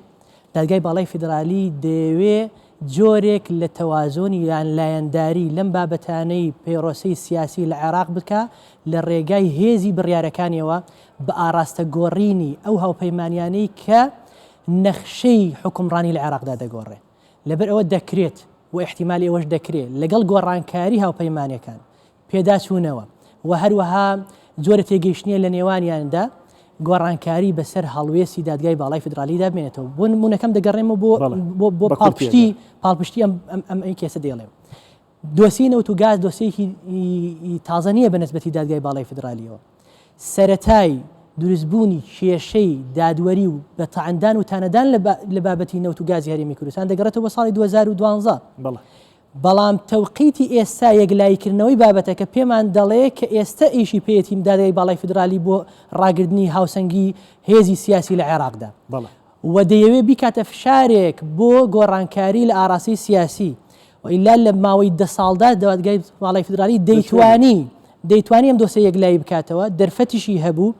دادگای باڵای فیدرالی دەوێ جۆرێک لە تەوازۆنی یان لایەنداری لەم بابەتانەی پەیڕۆسەی سیاسی لە عێراق بکە لە ڕێگای هێزی بڕیارەکانیەوە بە ئاراستە گۆڕینی ئەو هاوپەیمانیانەی کە نەخشەی حکومڕانی لە عێراقدا دەگۆڕێ لەبەر ئەوە دەکرێت و احتیمالی ئەوەش دەکرێت لەگەڵ گۆڕانکاری هاوپەیمانەکان پێداچوونەوە و هەروەها جۆرە تێگەیشتنیە لە نێوانیاندا گۆڕانکاری بەسەر هەڵوێستی دادگای باڵای فیدرالیدا بێنێتەوە بۆ نمونەکەم دەگەڕێمە بۆ پاڵپشتی ئەم کێسە دێڵێ دۆسی نەوت و گاز دۆسیەکی تازە نییە بە نسبەتی دادگای باڵای فیدرالیەوە سەرەتای دروستبوونی کێشەی دادوەری و بە تەعەندان و تانەدان لە بابەتی نەوت و گازی هەرێمی کوردستان دەگەڕێتەوە بە ساڵی 2012 بەڵام تەوقیتی ئێستا یەکلایکردنەوەی بابەتەکە پێمان دەڵێ کە ئێستا ئیشی پێێتی دادگای باڵای فیدرالی بۆ ڕاگررتنی هاوسەنگی هێزی سیاسی لە عێراقدا و دەیەوێت بیکاتە فشارێک بۆ گۆڕانکاری لە ئاراسی سیاسی و ئیلا لە ماوەی 10 ساڵدا دادگای باڵای فیدرالی دەیتوانی ئەم دۆسە یەکلایی بکاتەوە دەرفەتیشی هەبوو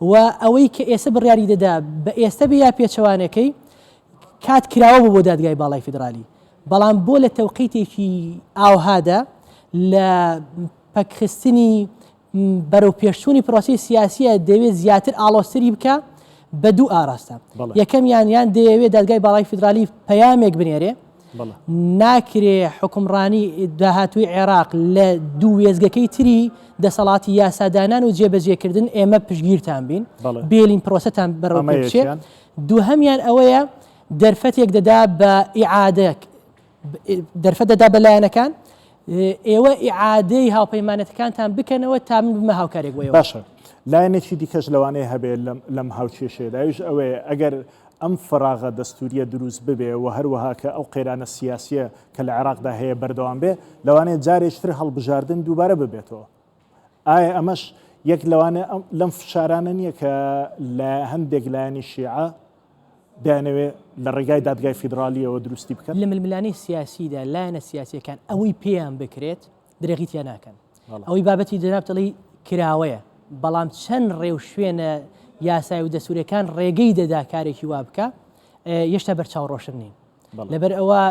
و ئەوەی کە ئێستا بڕیاری دەدا بە ئێستا بە یا پێچەوانەکەی کات کراوە بۆ دادگای باڵای فیدرالی بەڵام بۆ لە تەوقیتێکی ئاوهادا لە پەکخستنی بەرەو پێشچوونی پرۆسی سیاسیە دەوێت زیاتر ئاڵۆستری بکە بە دوو ئاراستە یەکەمیان یان دەیەوێت دادگای باڵای فیدرالی پەیامێک بنێرێ ناکرێ حکومڕانی داهاتووی عێراق لە دوو وێزگەکەی تری دەسەڵاتی یاسادانان و جێبەجێکردن ئێمە پشگیرتان بین بێلین پرۆسەتان بەڕێوە بچێت دووهەمیان ئەوەیە دەرفەتێک دەدا بە ئیعادەک دەرفەت دەدا بەلایەنەکان ئێوە ئیعادەی هاوپەیمانەتەکانتان بکەنەوە تا من بمە هاوکارێک بۆ باشە لایەنێکی دیکەش لەوانەیە هەبێت لەم هاوچێشێداویش ئەوەیە ئەگەر ئەم فراغە دەستوریە دروست ببێ و هەروەها کە ئەو قەیرانە سیاسیە کە لە عێراقدا هەیە بەردەوام بێ لەوانەیە جارێکتر هەڵبژاردن دووبارە ببێتەوە ئایا ئەمەش یەک لەوانە لەم فشارانە نییە کە لە هەندێک لایەنی شیعە دەیانەوێت لە ڕێگای دادگای فیدرالیەوە دروستی بکەن لە ململانی سیاسیدا لایەنە سیاسیەکان ئەوەی پێیان بکرێت درێغیتیان ناکەن ئەوەی بابەتی دەنابتەڵی کراوەیە بەڵام چەند ڕێو شوێنە یاسای و دەسوورەکان ڕێگەی دەدا کارێکی وا بکە هێشتا بەرچاو ڕۆشن نین لەبەر ئەوە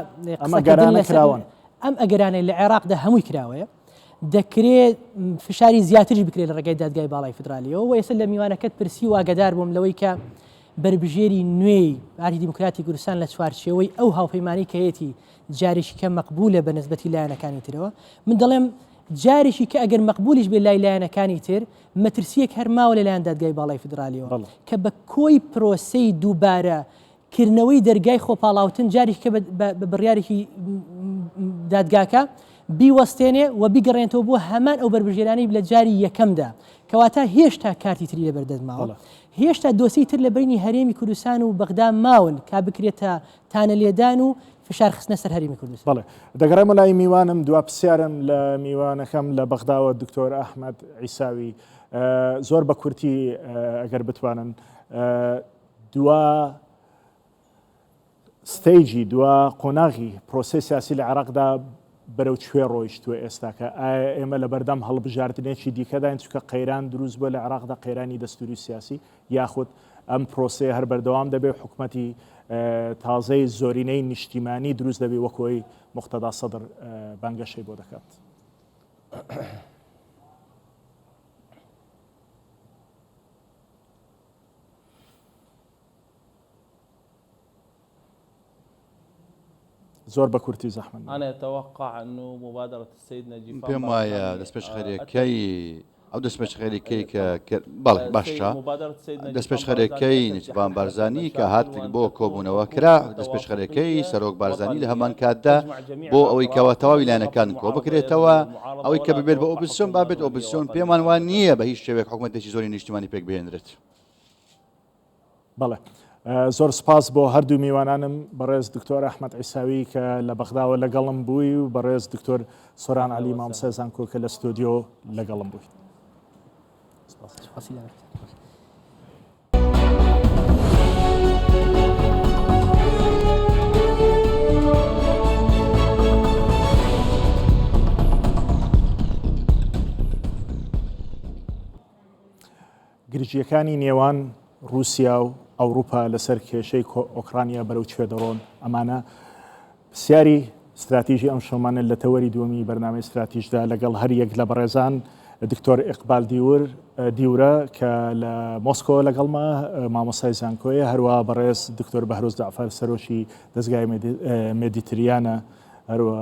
ئەم ئەگەرانەی لە عێراقدا هەمووی کراوەیە دەکرێت فشاری زیاتری بکرێت لە ڕێگای دادگای باڵای فیدرالیەوە و ئێستا لە میوانەکەت پرسی و ئاگادار بووم لەوەی کە بربژێری نوێی پارتی دیموکراتی کوردستان لە چوارچێوەی ئەو هاوپەیمانی کە هەیەی جارێکی کە مەقبولە بە نسبەتی لایەنەکانی ترەوە من دەڵێم جارێکی کە ئەگەر مەقبولیش بێ لای لایەنەکانی تر مەترسیەک هەرماوە لەلایەن دادگای باڵای فدرالیەوە کە بە کۆی پرۆسەی دووبارە کردنەوەی دەرگای خۆپاڵاوتن جارێک کە بە بڕیارێکی دادگاکە بیوەستێنێ و بیگەڕێنەوە بۆ هەمان ئەو بربژێرانەی لە جاری یەکەمدا کەواتە هێشتا کارتی تری لەبەردەستماوە هێشتا دۆسی تر لە بینی هەرێمی کوردستان و بەغدا ماون کا بکرێتە تانە لێدان و فشار خستنە سەر هەرێمی کوردستان. بەڵێ دەگەڕێمە لای میوانم دوا پرسیارم لە میوانەکەم لە بەغداوە دکتۆر ئەحمەد عیساوی زۆر بە کورتی ئەگەر بتوانن دوا ستەیجی دوا قۆناغی پرۆسەی سیاسی لە عێراقدا بەرەو کوێ ڕۆیشتووە ئێستاکە ئایا ئێمە لە بەردەم هەڵبژاردنێکی دیکەداین چونکە قەیران دروست بووە لە عێراقدا قەیرانی دەستوری سیاسی یاخود ئەم پرۆسەیە هەر بەردەوام دەبێت حکوومەتی تازەی زۆرینەی نیشتیمانی دروست دەبێت وەکۆی مقتەدا سەدر بانگەشەی بۆ دەکات. زۆر بە کورتی زەحمەت. أنا أتوقع أنه مبادرة السيد نجيب پێم وایە دەستپێشخەرێکەکەی ئەو دەستپێشخەرێکەی کە بەڵێ باشە دەستپێشخەرێکەکەی نجیبان بارزانی کە هات بۆ کۆبوونەوە کرا دەستپێشخەرێکەی سەرۆک بارزانی لە هەمان کاتدا بۆ ئەوەی کەوا تەواوی لایەنەکان کۆ بکرێتەوە ئەوەی کە ببێت بە ئۆپۆزیسیۆن بابێت ئۆپۆزیسیۆن پێمان وان نییە بە هیچ شێوەیەک حکوومەتێکی زۆری نیشتیمانی پێک بهێنرێت. بەڵێ زۆر سپاس بۆ هەردوو میوانانم بەڕێز دکتۆر ئەحمەد عیساوی کە لە بەغداوە لەگەڵم بووی و بەڕێز دکتۆر سۆران عەلی مامۆستا زانکۆ کە لە ستۆدیۆ لەگەڵم بووی. گرژیەکانی نێوان رووسیا و ئەوروپا لەسەر کێشەی ئۆکرانیا بەرەو کوێ دەڕۆن ئەمانە پرسیاری استراتیژی ئەم شەمانە لە تەوەری دووەمی بەرنامەی استراتیژدا لەگەڵ هەر یەک لە بەڕێزان دکتۆر ئیقبال دیورە کە لە مۆسکۆ لەگەڵمە مامۆستای زانکۆیە هەروە بەڕێز دکتۆر بەهرۆز جەعفەر سەرۆشی دەستگای مێدیتریانە هەروە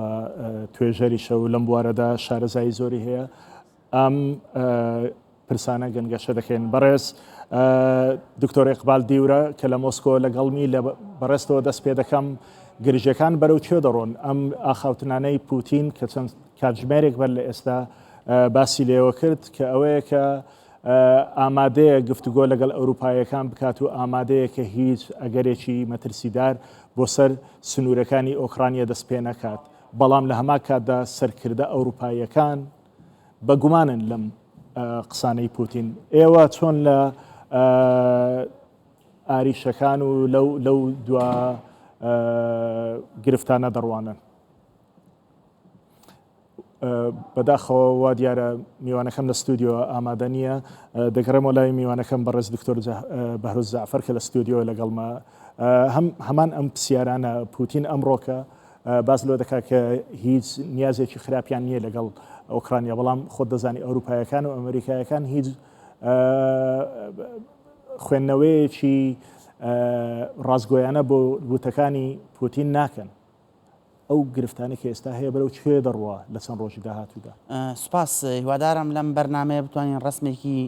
توێژەری شەو لەم بوارەدا شارەزایی زۆری هەیە ئەم پرسانە گەنگەشە دەکەین بەڕێز دکتۆر ئیقبال دیورە کە لە مۆسکۆ لەگەڵمی لە بەڕێستەوە دەست پێ دەکەم گرژەکان بەرەو کوێ دەڕۆن ئەم ئاخاوتنانەی پوتین کە چەند کاتژمێرێک بەر لە ئێستا باسی لێوە کرد کە ئەوەیە کە ئامادەیە گفتوگۆ لەگەڵ ئەوروپایەکان بکات و ئامادەیە کە هیچ ئەگەرێکی مەترسیدار بۆ سەر سنوورەکانی ئۆکرانیا دەست پێ نەکات بەڵام لە هەما کاتدا سەرکردە ئەوروپایەکان بەگومانن لەم قسانەی پوتین ئێوە چۆن لە ئاریشەکان و لەو دوا گرفتانە دەڕوانن بەداخەوە وا دیارە میوانەکەم لە ستودیۆ ئامادە نییە دەگەڕێمەوە لای میوانەکەم بەڕێز دکتۆر بەهرۆز جەعفەر کە لە ستودیۆ لەگەڵمە هەمان ئەم پرسیارانە پوتین ئەمڕۆکە باس لۆ دەکات کە هیچ نیازێکی خراپیان نییە لەگەڵ ئۆکرانیا بەڵام خۆت دەزانی ئەوروپایەکان و ئەمریکایەکان هیچ خوێندنەوەیەکی ڕازگۆیانە بۆ وتەکانی پوتین ناکەن ئەو گرفتانی کە ئێستا هەیە بەرەو کوێ دەڕوە لە چەند ڕۆژی داهاتوودا. سوپاس هیوادارم لەم بەرنامەیە بتوانین ڕسمێکی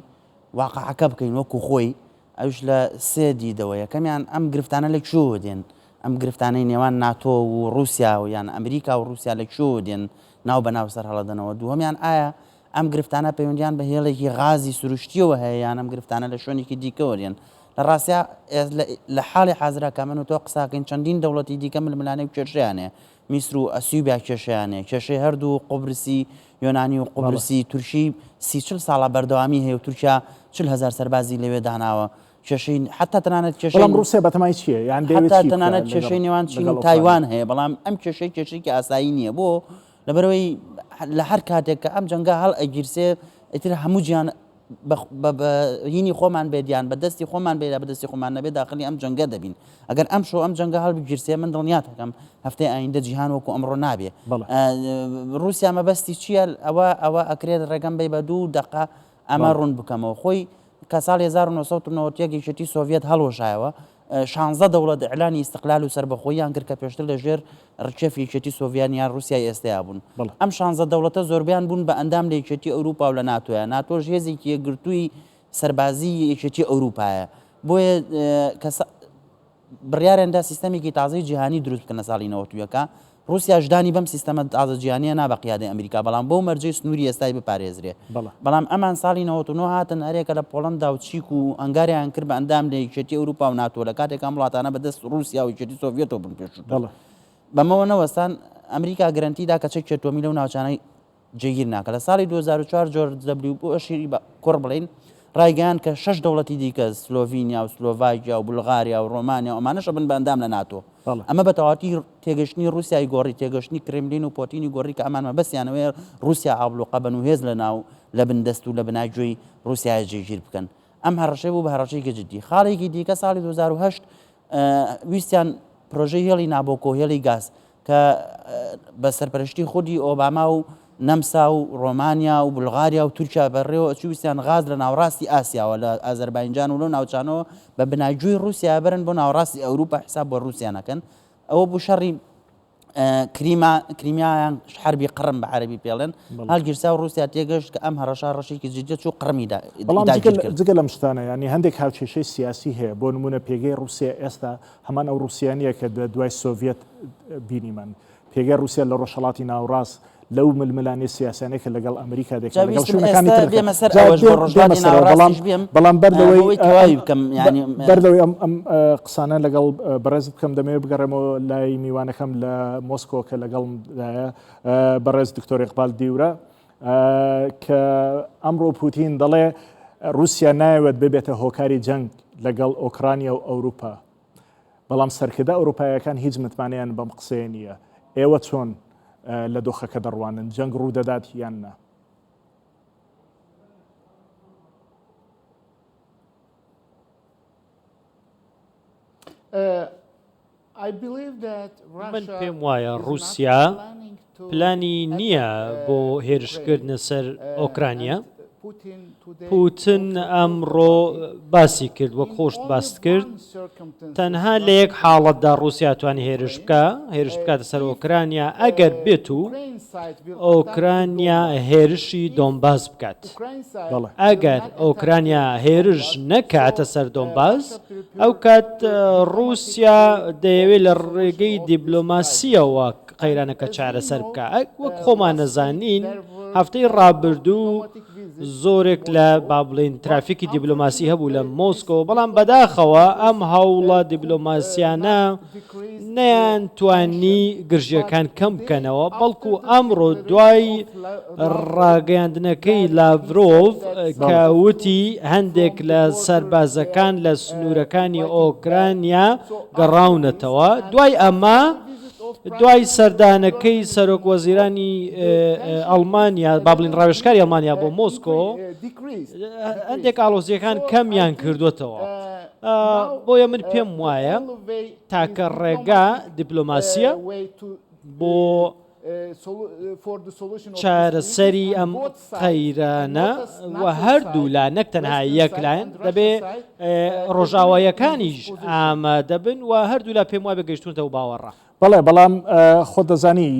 واقعەکە بکەین وەکو خۆی ئەوش لە سێ دیدەوە یەکەمیان ئەم گرفتانە لە کوێ دێن ئەم گرفتانەی نێوان ناتۆ و رووسیا و یان ئەمریکا و رووسیا لە کوێ دێن ناو بەناو سەر هەڵەدەنەوە دووەمیان ئایا ئەم گرفتانە پەیوەندیان بە هێڵێکی غازی سروشتیەوە هەیە یان ئەم گرفتانە لە شوێنێکی دیکەوە دێن لە ڕاستیا لە حاڵی حازرا کامن و تۆ قساکەین چەندین دەوڵەتی دیکە ململانەی و کێشیانێ میسر و ئەسیوبیا کێشیانێ کێشەی هەردوو قوبرسی یۆنانی و قوبرسی تورکی 30 ساڵە بەردەوامی هەیە و تورکیا 40,000 سەربازی لەوێ داناوە کێشەی حتا تەنانەت کێشەی رووسیا بەتەمای چییە یان تەنانەت کێشەی نێوان چین و تایوان هەیە بەڵام ئەم کێشەیەکی ئاسایی نییە بۆ لەبەرەوەی لە هەر کاتێک کە ئەم جەنگە هەڵ ئەگیرسێ ئیتر هەموو گیان هینی خۆمان بێدیان بە دەستی خۆمان بێدا بە دەستی خۆمان نەبێت داخلی ئەم جەنگە دەبین ئەگەر ئەم جەنگە هەڵبگیرسێ من دڵنیات دەکەم هەفتەی ئایندە جیهان وەکو ئەمڕۆ نابێ رووسیا مەبەستی چییە ئەوە ئەکرێت ڕێگەم بێ بە 2 دقە ئەمە ڕوون بکەمەوە خۆی کە ساڵی 1990 یەکێتی سۆڤێت هەڵۆژایەوە 16 دەوڵەت ئەعلانی ئیستقلال و سربەخۆییان کرد کە پێشتر لە ژێر ڕچەفی یەکێتی سۆڤیان یان رووسیای ئێستایا بوون. ئەم 16 دەوڵەتە زۆربیان بوون بە ئەندام لە یەکێتی ئەوروپا و لە ناتۆیە. ناتۆژ هێزێکی یەکگرتووی سەربازی یەکێتی ئەوروپایە. بۆیە بڕیارێندا سیستەمێکی تازەی جیهانی دروست بکەنە ساڵی 90ەکە. رووسیا ژدانی بەم سیستەمە تازە جیهانیە نا بە قیادەی ئەمریکا، بەڵام بۆ مەرجەی سنووری ئێستای بپارێزرێ. بەڵام ئەمان ساڵی 99 هاتن هەرێکە لە پۆڵەندا و چیک و ئەنگاریان کرد بە ئەندام لە یەکێتی ئەوروپا و ناتۆ لە کاتێکم وڵاتانە بەدەست رووسیا و یەکێتی سۆڤیەتەوە بن پێشووتر. بەمەوە نەوەستان ئەمریکا گەرانتیدا کە چەک ئەتۆمی لەو ناوچانەی جێگیر ناکە. لە ساڵی 2004 جۆرج دەبلیو بوشی کوڕ بڵین ڕایگەیان کە 6 دەوڵەتی دیکە سلۆڤینیا و سلۆڤاکیا و بولغاریا و ڕۆمانیا و ئەمانەش بن بە ئەندام لە ناتۆ. ئەمە بە تەواوەتی تێگەشتنی رووسیای گۆڕی، تێگەشتنی کرێملین و پۆتینی گۆڕی کە ئەمانمە بەسییانەوەی رووسیا هاوڵۆقە بن و هێز لە ناو لە بندەست و لە بناگوێی رووسیای جێگیر بکەن. ئەم هەڕەشەی بوو بە هەڕەشەیەکی جدی. خاڵێکی دیکە ساڵی 2008 ویستیان پرۆژەی هێڵی نابۆکۆ هێڵی گاز کە بە سەرپەرشتی خودی ئۆباما و نەمسا و ڕۆمانیا و بولغاریا و تورکیا بەڕێوە چویستیان غاز لە ناوڕاستی ئاسیاوە لە ئازەربایجان و لەو ناوچانەوە بە بناگوێی رووسیا بەرن بۆ ناوڕاستی ئەوروپا حساب بۆ رووسیا نەکەن. ئەوە بوو شەڕی کریمیایان حربی قڕم بە عەربی پێڵێن. هەڵگیرسا و رووسیا تێگەشت کە ئەم هەڕەشە ڕەشێکی جددیە چوو قڕمیدا. بەڵام جگە لەم شتانە ینی هەندێک هاوکێشەی سیاسی هەیە. بۆ نمونە پێگەی رووسیا ئێستا هەمان ئەو رووسیانیە کە دوای سۆڤێت بینیمان. پێگەی رووسیا لە ڕۆژهەڵاتی ناوڕاست لەو ململانی سیاسانەی کە لەگەڵ ئەمریکا دەکەن بەڵام بەردەوەی ئەم قسانە لەگەڵ بەڕێز بکەم دەمەوێت بگەڕێمەوە لای میوانەکەم لە مۆسکۆ کە لەگەڵدایە بەڕێز دکتۆر ئیقبال دیورە کە ئەمڕۆ پوتین دەڵێ رووسیا نایەوێت ببێتە هۆکاری جەنگ لەگەڵ ئۆکرانیا و ئەوروپا، بەڵام سەرکردا ئەوروپایەکان هیچ متمانیان بەم قسەیە نییە. ئێوە چۆن لە دۆخەکە دەڕوانن؟ جەنگ ڕوودەدات یان نا؟ من پێم وایە رووسیا پلانی نییە بۆ هێرشکردنە سەر ئۆکرانیا. پوتین ئەمڕۆ باسی کرد وەک خۆشت باست کرد تەنها لە یەک حاڵەتدا رووسیا توانێت هێرش بکاتە سەر ئۆکرانیا ئەگەر بێت و ئۆکرانیا هێرشی دۆنباس بکات. ئەگەر ئۆکرانیا هێرش نەکاتە سەر دۆنباس ئەو کات رووسیا دەیەوێت لە ڕێگەی دیبلۆماسیەوە قەیرانەکە چارەسەر بکە. وەک خۆمان نەزانین هەفتەی ڕابردوو زۆرێک لە با بڵێن ترافیکی دیبلۆماسی هەبوو لە مۆسکۆ، بەڵام بەداخەوە ئەم هەوڵە دیبلۆماسیانە نەیان توانی گرژیەکان کەم بکەنەوە، بەڵکو ئەمڕۆ دوای ڕاگەیاندنەکەی لاڤرۆڤ کە وتی هەندێک لە سەربازەکان لە سنوورەکانی ئۆکرانیا گەڕاونەتەوە، دوای ئەمە دوای سەردانەکەی سەرۆک وەزیرانی ئەڵمانیا با بڵین ڕاوێژکاری ئەڵمانیا بۆ مۆسکۆ هەندێک ئاڵۆزیەکان کەمیان کردوێتەوە. بۆیە من پێم وایە تاکە ڕێگا دیبلۆماسیە بۆ چارەسەری ئەم قەیرانە و هەردوو لا نەک تەنها یەک لایەن دەبێ ڕۆژاوایەکانیش ئامادە بن و هەردوو لا پێم وای بەگەیشتونەوە باوەڕە. بەڵێ بەڵام خۆ دەزانی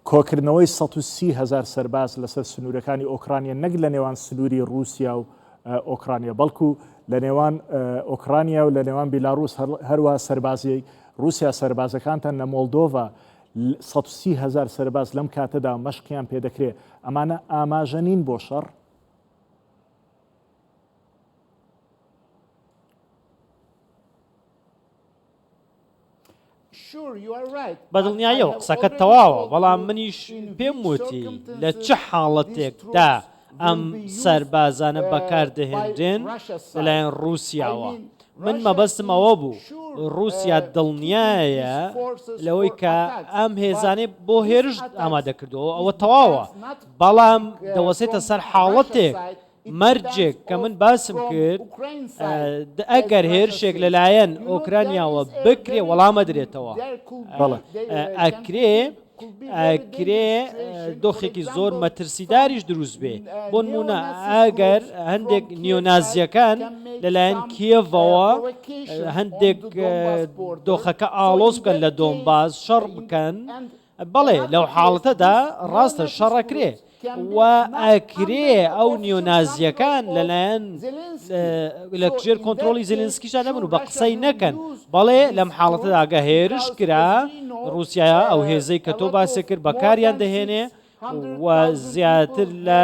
کۆکردنەوەی 130,000 سەرباز لەسەر سنوورەکانی ئۆکرانیا نەک لە نێوان سنووری رووسیا و ئۆکرانیا بەڵکو لە نێوان ئۆکرانیا و لە نێوان بیلاڕوس هەروە سەربازی رووسیا سەربازەکانتان لە مۆلدۆڤا 130,000 سەرباز لەم کاتەدا مەشقیان پێدەکرێت. ئەمانە ئاماژەنین بۆ شەڕ؟ بەدڵنیایەوە قسەکەت تەواوە، بەڵام منیش پێم وتی لە چه حاڵەتێکدا ئەم سەربازانە بەکاردەهێنرێن لەلایەن رووسیاوە. من مەبەستم ئەوە بوو رووسیا دڵنیایە لەوەی کە ئەم هێزانەی بۆ هێرش ئامادەکردەوە ئەوە تەواوە، بەڵام دەوەسێتە سەر حاڵەتێک مەرجێک کە من باسم کرد ئەگەر هێرشێک لەلایەن ئۆکرانیاوە بکرێ وەڵامە درێتەوە. ئەکرێ ئەکرێ دۆخێکی زۆر مەترسیداریش دروست بێ بۆ نمونە ئەگەر هەندێک نیۆنازیەکان لەلایەن کیێڤەوە هەندێک دۆخەکە ئاڵۆز بکەن لە دۆنباس شەڕ بکەن بەڵێ لەو حاڵەتەدا ڕاستە شەڕەکرێ و ئەکرێ ئەو نیۆنازیەکان لەلایەن لە ژێر کۆنتترۆلی زلنسکیشان نەبن و بە قسەی نەکەن بەڵێ لەم حاڵەتەداگە هێرش کرا رووسیا ئەو هێزەی کە تۆ باسی کرد بەکاریان دەهێنێ و زیاتر لە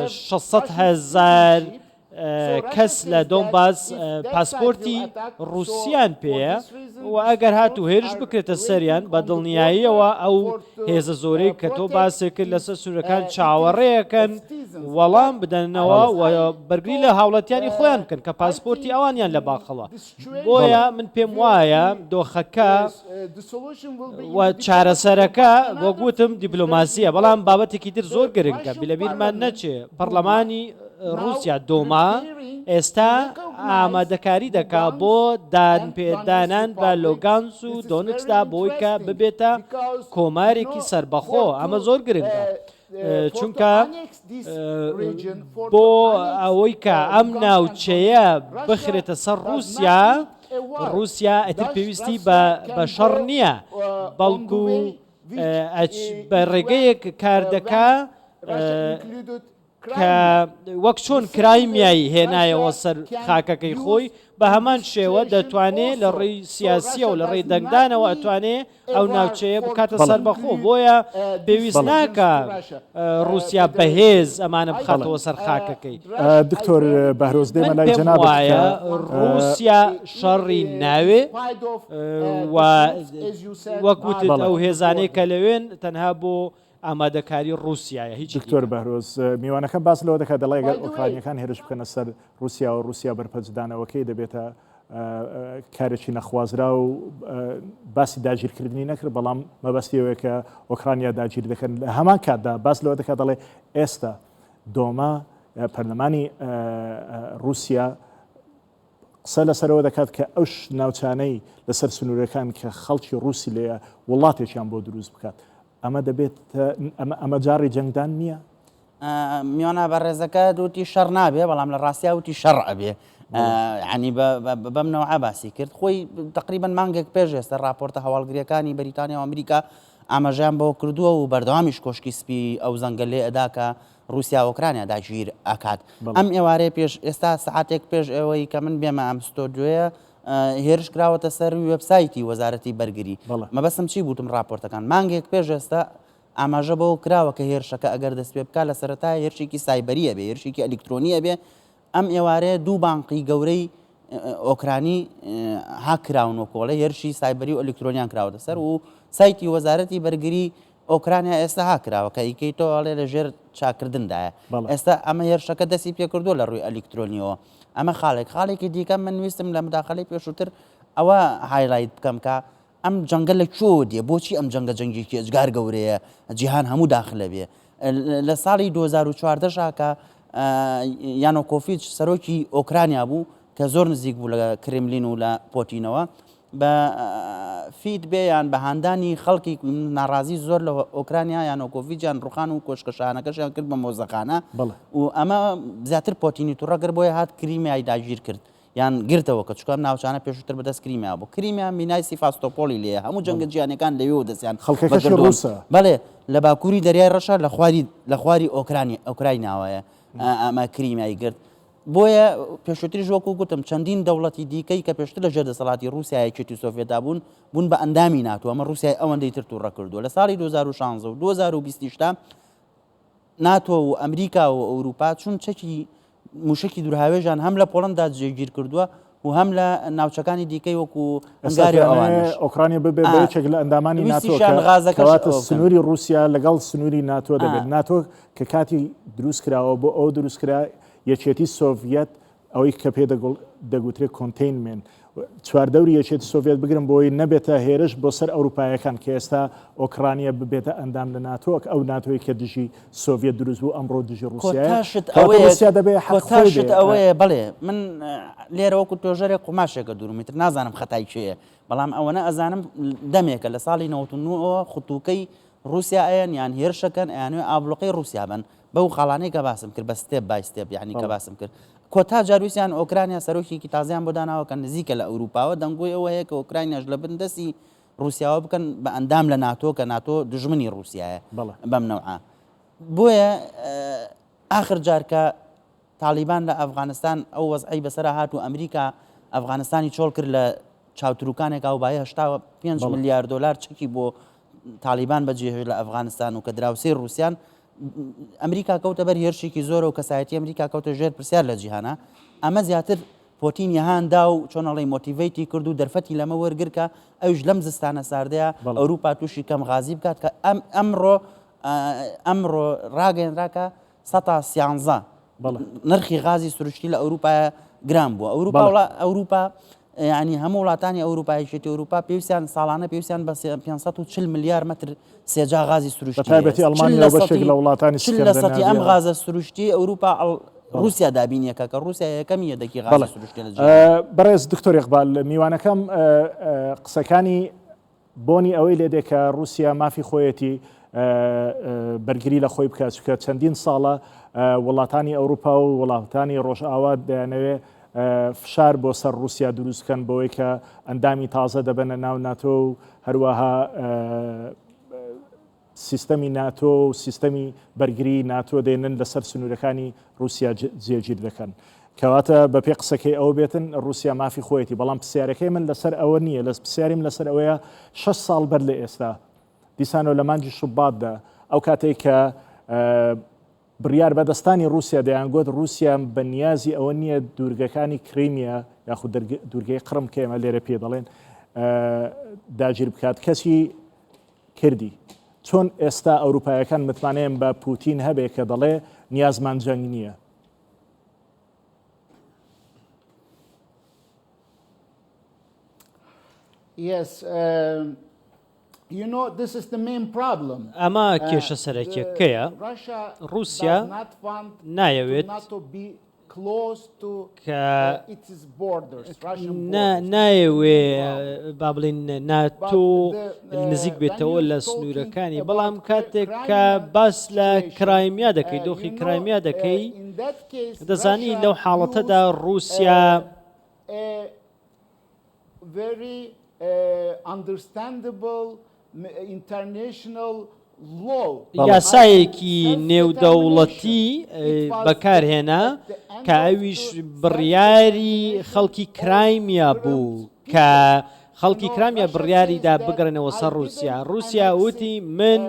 600,000 کەس لە دۆنباس پاسپۆرتی رووسیان پێەیە و ئەگەر هاتوو هێرش بکرێتە سەریان بە دڵنیاییەوە ئەو هێزە زۆرەی کە تۆ باسی کرد لەسەر سوورەکان چاوەڕێیەکەن وەڵام بدەنەوە و بەرگری لە هاوڵەتیانی خۆیان بکەن کە پاسپۆرتی ئەوانیان لە باخەڵە بۆیە من پێم وایە دۆخەکە و چارەسەرەکە بۆ گوتم دیپلۆماسیە بەڵام بابەتێکی تر زۆر گرنگە لەبیرمان نەچێ پەرلەمانی رووسیا دۆما ئێستا ئامادەکاری دەکا بۆ دانپێدانان بە لۆگانس و دۆنکسدا بۆی کە ببێتە کۆمارێکی سربەخۆ ئەمە زۆر گرنگە چونکە بۆ ئەوەی کە ئەم ناوچەیە بخرێتە سەر رووسیا ئەتر پێویستی بە شەڕ نییە بەڵکو بە ڕێگەیەک کار دەکا کە وەک چۆن کرایمیایی هێنایەوە سەر خاکەکەی خۆی بە هەمان شێوە دەتوانێت لە ڕێی سیاسی و لە ڕێی دەنگدانەوە ئەتوانێت ئەو ناوچەیە بکاتە سەربەخۆ بۆیە پێویست ناکە رووسیا بەهێز ئەمانە بخاتەوە سەر خاکەکەی دکتۆر بەهرۆز دێمە لای جەناب وایە رووسیا شەڕی ناوێ وەکوتت ئەو هێزانەی کە لەوێن تەنها بۆ ئامادەکاری رووسایە هیچ دکتۆر بەهرۆز میوانەکە باس لەوە دەکات دەڵێ گەر ئۆکرانیەکان هێرش بکەنە سەر رووسیا و رووسیا بەرپەرجدانەوەکەی دەبێتە کارێکی نەخوازرا و باسی داگیرکردنی نەکرد بەڵام مەبەستیەوەیە کە ئۆکرانیا داگیر دەکەن لە هەمان کاتدا باس لەوە دەکات دەڵێ ئێستا دۆما پەرلەمانی رووسیا قسە لەسەرەوە دەکات کە ئەو ناوچانەی لەسەر سنوورەکان کە خەڵکی رووسی لێە وڵاتێکیان بۆ دروست بکات ئەمە دەبێت ئەمە جاری جەنگدان نییە میوانە بەڕێزەکە دوتی شەڕ نابێ بەڵام لە ڕاستیا وتی شەڕ ئەبێ ینی بەمنەوە عباسی کرد خۆی تقریبا مانگێک پێش ئێستا راپۆرتە هەواڵگریەکانی بەریتانیا و ئەمریکا ئاماژیان بۆ کردووە و بەردەوامیش کۆشکی سپی ئەو زەنگەلێ ئەدا کە رووسیا ئۆکرانیا داگیر ئاکات ئەم ئێوارەیە پێش ئێستا سعاتێک پێش ئەوەی کە من بێمە ئەم ستۆدیۆیە هێرش کراوەتە سەر وێبسایتی وەزارەتی بەرگری مەبەستم چی بوتم راپۆرتەکان مانگێک پێش ئێستا ئاماژە بۆ کراوە کە هێرشەکە ئەگەر دەست پێ بکات لە سەرەتای هێرشێکی سایبەریە بێ هێرشێکی ئەلکترۆنیە بێ ئەم ئێوارەیە دوو بانقی گەورەی ئۆکرانی هاکراون و کۆڵی هێرشی سایبەری و ئەلکترۆنیان کراوەتە سەر و سایتی وەزارەتی بەرگری ئۆکرانیا ئێستا هاکراوە کە ئیکەی تۆڵێ لە ژێر چاکردندایە ئێستا ئەمە هێرشەکە دەستی پێکردو لە ڕووی ئەلکترۆنیەوە ئەمە خاڵێکی دیکە من ویستم لە مداخلەی پێشووتر ئەوە هایلایت بکەم کە ئەم جەنگە لە چۆ دێ بۆچی ئەم جەنگە جەنگێکی ئەجگار گەورەیە جیهان هەموو داخلە بێ لە ساڵی 2014 کە یانۆکۆڤیچ سەرۆکی ئۆکرانیا بوو کە زۆر نزیک بوو لە کرێملین و لە پۆتینەوە بە فید بێیان بە هاندانی خەڵکی ناڕازی زۆر لە ئۆکرانیا یانۆکۆڤیچیان ڕوخان و کۆشکەشانەکەشیان کرد بە مۆزەخانە و ئەمە زیاتر پۆتینی تووڕەگەر بۆیە هات کریمیای داگیر کرد یان گرتەوە کە چکام ناوچانە پێشتر بەدەست کریمیا بوو کریمیا مینای سیفاستۆپۆلی لێ هەموو جەنگە جیانەکان لەوێ دەستیان خەڵکەکەش ڕووسە بەڵێ لە باکووری دەریای ڕەشە لە خواری ئۆکرایناوەیە ئەمە کریمیای گرت بۆیە پێشووتریش وەکو گوتم چەندین دەوڵەتی دیکەی کە پێشتر لە ژێردەسەڵاتی رووسیای چێتی سۆڤێتا بوون بە ئەندامی ناتوە ئەمە رووسیای ئەوەندەی تر تووڕە کردووە لە ساڵی 2016 و 2020 ناتۆ و ئەمریکا و ئەوروپا چون چەکی موشکی دوورهاوێژان هەم لە پۆڵەندا جێگیر کردووە و هەم لە ناوچەکانی دیکەی وەکو ئەنگاری ئەوانش ئۆکرانیا ببێ بەیەکێک لە ئەندامانی ناتۆکەواتە سنووری رووسیا لەگەڵ سنووری ناتۆ دەبێت ناتۆ کە کاتی دروست کراوە بۆ ئەو دروستکرا یەکێتی سۆڤیەت ئەوەی کە پێ دەگوترێت کۆنتینمنت چواردەوری یەکێتی سۆڤێت بگرن بۆی نەبێتە هێرش بۆ سەر ئەوروپایەکان کە ئێستا ئۆکرانیا ببێتە ئەندام لە ناتۆک ئەو ناتۆی کە دژی سۆڤێت دروست بوو ئەمڕۆ دژی رووسیا دەبێت ئەوەیە بڵێ من لێرە وەکو تۆژەرێک قوماشێکە دوورمیتر نازانم خەتای کوێیە بەڵام ئەوەنە ئەزانم دەمێکە لە ساڵی 99 خوتوکەی رووسیا ئەیان یان هێرشەکەن ئەیانوێ ئابلوقەی رووسیا بن بەو خاڵانەی کە باسم کرد بە ستێپ بای ستێپ یعنی کە باسم کرد کۆتا جارووسیان ئۆکرانیا سەرۆکیی تازیان بۆ داناوەکە نزیکە لە ئەوروپاوە دەنگۆی ئەوە هەیە کە ئۆکرانیاش لە بندەسی رووسیاوە بکەن بە ئەندام لە ناتۆ کە ناتۆ دژمنی رووسایە بەم نەوعە بۆیە ئاخر جارکە تالیبان لە ئەفغانستان ئەو وەزعی بەسەر هات و ئەمریکا ئەفغانستانی چۆڵ کرد لە چاوتروکانێک ئاوبایی هەشتا 5 ملیار دلار چەکی بۆ تالیبان بەجێهێش لە ئەفغانستان و کە دراوسەی رووسیان ئەمریکا کەوتە بەر هێرشێکی زۆرە و کەسایەتی ئەمریکا کەوتە ژێر پرسیار لە جیهانە ئەمە زیاتر پۆتینی هاندا و چۆنەڵی مۆتیڤیتی کرد و دەرفەتی لەمە وەرگرکە ئەوش لەم زستانە ساردەیە ئەوروپا تووشی کەم غازی بکات کە ئەمڕۆ ڕاگەێنراکە 113 نرخی غازی سروشتی لە ئەوروپا گران بووە ئەوروپا ینی هەموو وڵاتانی ئەوروپایشێتی ئەوروپا پێویستیان ساڵانە پێویستیان بە 540 میلیارد مەتر سێجا غازی سروشتی لە وڵاتانی ئەم غازە سروشتی ئەوروپا رووسیا دابینیەکە کە رووسیا یەکەمی یەدەکی غازی سروشتی لە بەڕێز دکتۆر ئیقبال میوانەکەم قسەکانی بۆنی ئەوەی لێدێک کە رووسیا مافی خۆیەتی بەرگری لە خۆی بکات چکە چەندین ساڵە وڵاتانی ئەوروپا و وڵاتانی ڕۆژئاوا دەیانەوێ فشار بۆ سەر رووسیا دروستکەن بۆی کە ئەندامی تازە دەبنە ناو ناتۆ و هەروەها سیستەمی ناتۆ و سیستەمی بەرگری ناتۆ دێنن لەسەر سنوورەکانی رووسیا جێگیر دەکەن کەواتە بە پێ قسەکەی ئەو بێتن رووسیا مافی خۆیەتی بەڵام پرسیارەکەی من لەسەر ئەوە نییە لە پرسیاریم لەسەر ئەوەیە 6 ساڵ بەر لە ئێستا دیسانەوە لە مانگی شوباتدا ئەو کاتێک کە بڕیار بەدەستانی رووسیا دەیانگوت رووسیا بە نیازی ئەوە نییە دوورگەکانی کریمیا یاخود دوورگەی قڕم کە ئێمە لێرە پێ دەڵێن داگیر بکات کەسی کردی چۆن ئێستا ئەوروپایەکان متمانەیەن بە پوتین هەبێ کە دەڵێ نیازمان جەنگ نییە ئەمە کێشە سەرەکیەکەیە رووسیا نایەوێت کە نایەوێ با بڵین ناتۆ نزیک بێتەوە لە سنوورەکانی بەڵام کاتێک کە باس لە کرایمیا دەکەی دۆخی کرایمیا دەکەی دەزانی لەو حاڵەتەدا رووسیا یاسایەکی نێودەوڵەتی بەکارهێنا کە ئەویش بڕیاری خەڵکی کرایمیا بوو کە خەڵکی کرامیا بڕیاریدا بگرنەوە سەر رووسیا وتی من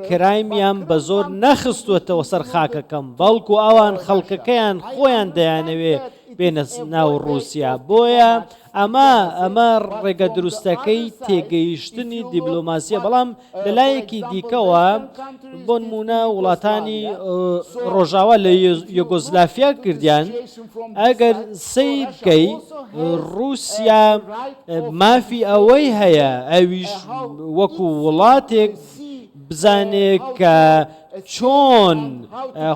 کرایمیان بە زۆر نەخستوەتەوە سەر خاکەکەم بەڵکو ئەوان خەڵکەکەیان خۆیان دەیانەوێ بێنە ناو رووسیا بۆیە ئەمە ڕێگە دروستەکەی تێگەیشتنی دیبلۆماسیە بەڵام لەلایەکی دیکەوە بۆ نمونە وڵاتانی ڕۆژاوا لە یوگۆزلافیا کردیان ئەگەر سیر بکەی رووسیا مافی ئەوەی هەیە ئەویش وەکو وڵاتێک بزانێت کە چۆن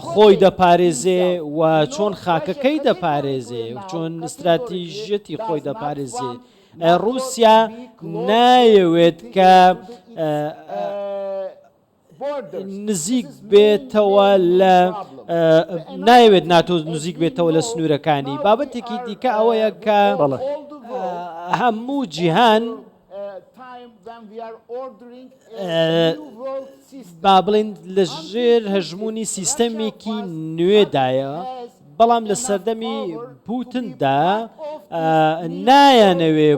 خۆی دەپارێزێ و چۆن خاکەکەی دەپارێزێ چۆن استراتیژیەتی خۆی دەپارێزێ رووسیا نایەوێت کە نزیک بێتەوە لە نایەوێت ناتۆ نزیک بێتەوە لە سنوورەکانی بابەتێکی دیکە ئەوەیە کە هەموو جیهان با بڵین لە ژێر هەژمونی سیستەمێکی نوێدایە بەڵام لە سەردەمی پوتندا نایەنەوێ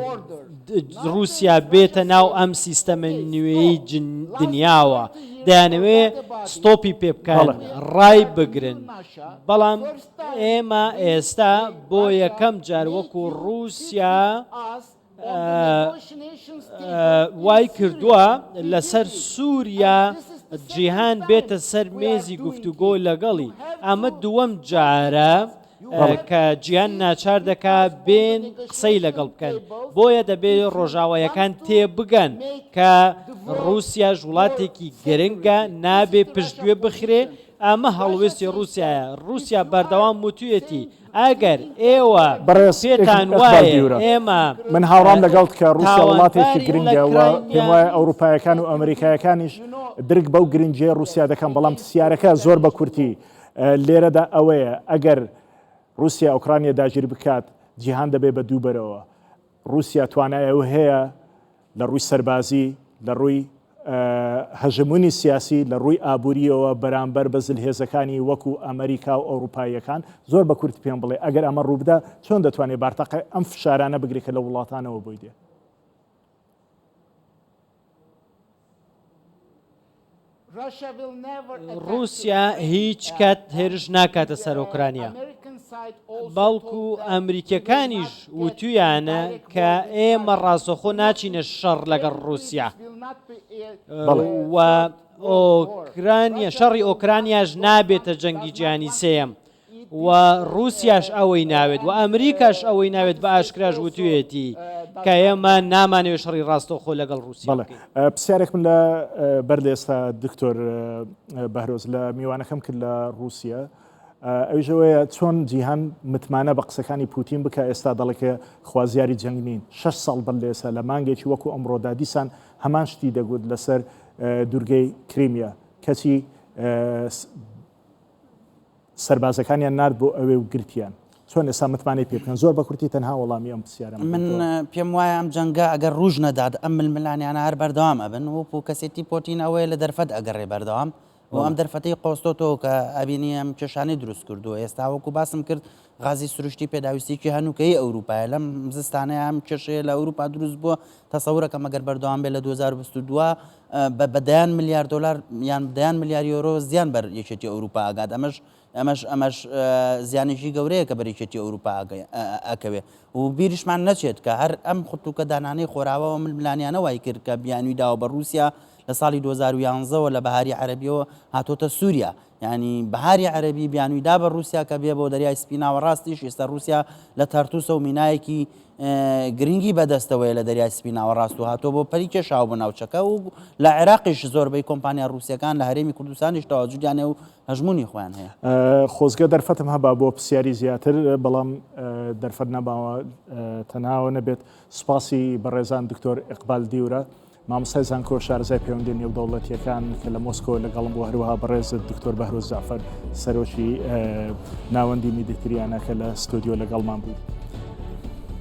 رووسیا بێتە ناو ئەم سیستەمە نوێی دنیاوە دەیانەوێ ستۆپی پێ بکەن ڕای بگرن بەڵام ئێمە ئێستا بۆ یەکەم جار وەکو رووسیا وای کردووە لەسەر سووریا جیهان بێتە سەر مێزی گفتوگۆ لەگەڵی ئەمە دووەم جارە کە گیان ناچار دەکا بێن قسەی لەگەڵ بکەن بۆیە دەبێت ڕۆژاوایەکان تێبگەن کە رووسیا وڵاتێکی گرنگە نابێ پشتگوێ بخرێ ئەمە هەڵوێستی رووسایە رووسیا بەردەوام وتوێتی ئەگەر ئێوە پێتان وایە ئێمە من هاوڕام لەگەڵت کە رووسیا وڵاتێکی گرنگەوە پێم وایە ئەوروپایەکان و ئەمریکایەکانیش درک بەو گرنگجێ رووسیا دەکەن بەڵام سیارەکە زۆر بە کورتی لێرەدا ئەوەیە ئەگەر رووسیا ئۆکرانیا داگیر بکات جیهان دەبێ بە دووبەرەوە رووسیا توانایە ئەو هەیە لە ڕووی سەربازی لە ڕووی هەژمونی سیاسی لە ڕووی ئابوووریەوە بەرامبەر بە زلهێزەکانی وەکو ئەمریکا و ئەوروپاییەکان زۆر بە کورت پێم بڵێ ئەگەر ئەمە ڕووبدا چۆن دەتوانێت بارتەقە ئەم فشارانە بگریکە لە وڵاتانەوە بۆی دێ رووسیا هیچ کات هێرش ناکاتە سەر ئۆکرانیا بەڵکو ئەمریکەکانیش وتویانە کە ئێمە ڕاستەخۆ ناچینە شەڕ لەگەڵ رووسیا و ئۆکرانیا شەڕی ئۆکرانیاش نابێتە جەنگی جیهانی سێم و رووسیاش ئەوەی ناوێت و ئەمریکاش ئەوەی ناوێت بە ئاشکراش وتوێتی کە ئێمە نامانەوێت شەڕی ڕاستەخۆ لەگەڵ رووسیا پرسیارێک من لە بەر لە ئێستا دکتۆر بەهرۆز لە میوانەکەم کرد لە رووسیا ئەوژەوەیە چۆن جیهان متمانە بە قسەکانی پوتین بکە ئێستا دەڵێکە خوازیاری جەنگ نین 6 ساڵ بەر لە ئێستا لە مانگێکی وەکو ئەمڕۆدا دیسان هەمان شتی دەگوت لەسەر دوورگەی کریمیا کەچی سەربازەکانیان نرد بۆ ئەوێ و گرتیان چۆن ئێستا متمانەی پێ بکەن زۆر بە کورتی تەنها وەڵامی ئەم پرسیارە من پێم وایە ئەم جەنگە ئەگەر ڕوژ نەداد ئەم ململانیانە هەر بەردەوام ئەبن وەکو کەسێتی پۆتین ئەوەیە لە دەرفەت ئەگەڕێ بەردەوام و ئەم دەرفەتەی قۆستۆتەوە کە ئەبینی ئەم کێشانەی دروست کردووە ئێستا وەکو باسم کرد غازی سروشتی پێداویستێکی هەنووکەی ئەوروپایە لەم زستانەیە ئەم کێشەیە لە ئەوروپا دروست بووە تەسەورەکە مەگەر بەردەوام بێت لە 2022 بە دەیان میلیارد دلار یان دەیان میلیارد یۆرۆ زیان بەر یەکێتی ئەوروپا ئاگات ئەمەش زیانێکی گەورەیە کە بەریکێتی ئەوروپا ئەکەوێ و بیریشمان نەچێت کە هەر ئەم خوتوکە دانانەی خۆراوەوە ململانیانە وای کرد کە بیانوویداوە بە رووسیا لە ساڵی 2011ەوە لە بەهاری عەرەبیەوە هاتۆتە سووریا ینی بەهاری عەرەبی بیانوویدا بە رووسیا کە بێ بۆ دەریای سپیناوە ڕاستیش ئێستا رووسیا لە تەرتوسە و مینایەکی گرنگی بەدەستەوەی لە دەریای سپیناوە ڕاست و هاتۆ بۆ پەری کێشاو بە ناوچەکە و لە عێراقیش زۆربەی کۆمپانیا رووسیەکان لە هەرێمی کوردستانیش تەواجودیانێ و هەژمونی خۆیان هەیە خۆزگە دەرفەتم هەبا بۆ پرسیاری زیاتر بەڵام دەرفەت نەباوە تەناوە نەبێت سوپاسی بەڕێزان دکتۆر ئیقبال دیورە مامۆستای زانکۆ شارەزای پەیوەندی نێودەوڵەتیەکان کە لە مۆسکۆ لەگەڵم بۆ هەروەها بەڕێز دکتۆر بەهرۆز زەعفەر سەرۆکی ناوەندی میدیتریانە کە لە ستۆدیۆ لەگەڵمان بوو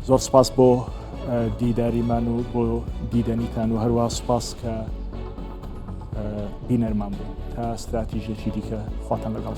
زۆر سپاس بۆ دیداریمان و بۆ دیدەنیتان و هەروەها سپاس کە بینەرمان بوو تا استراتیژیەکی دیکە خواتان لەگەڵ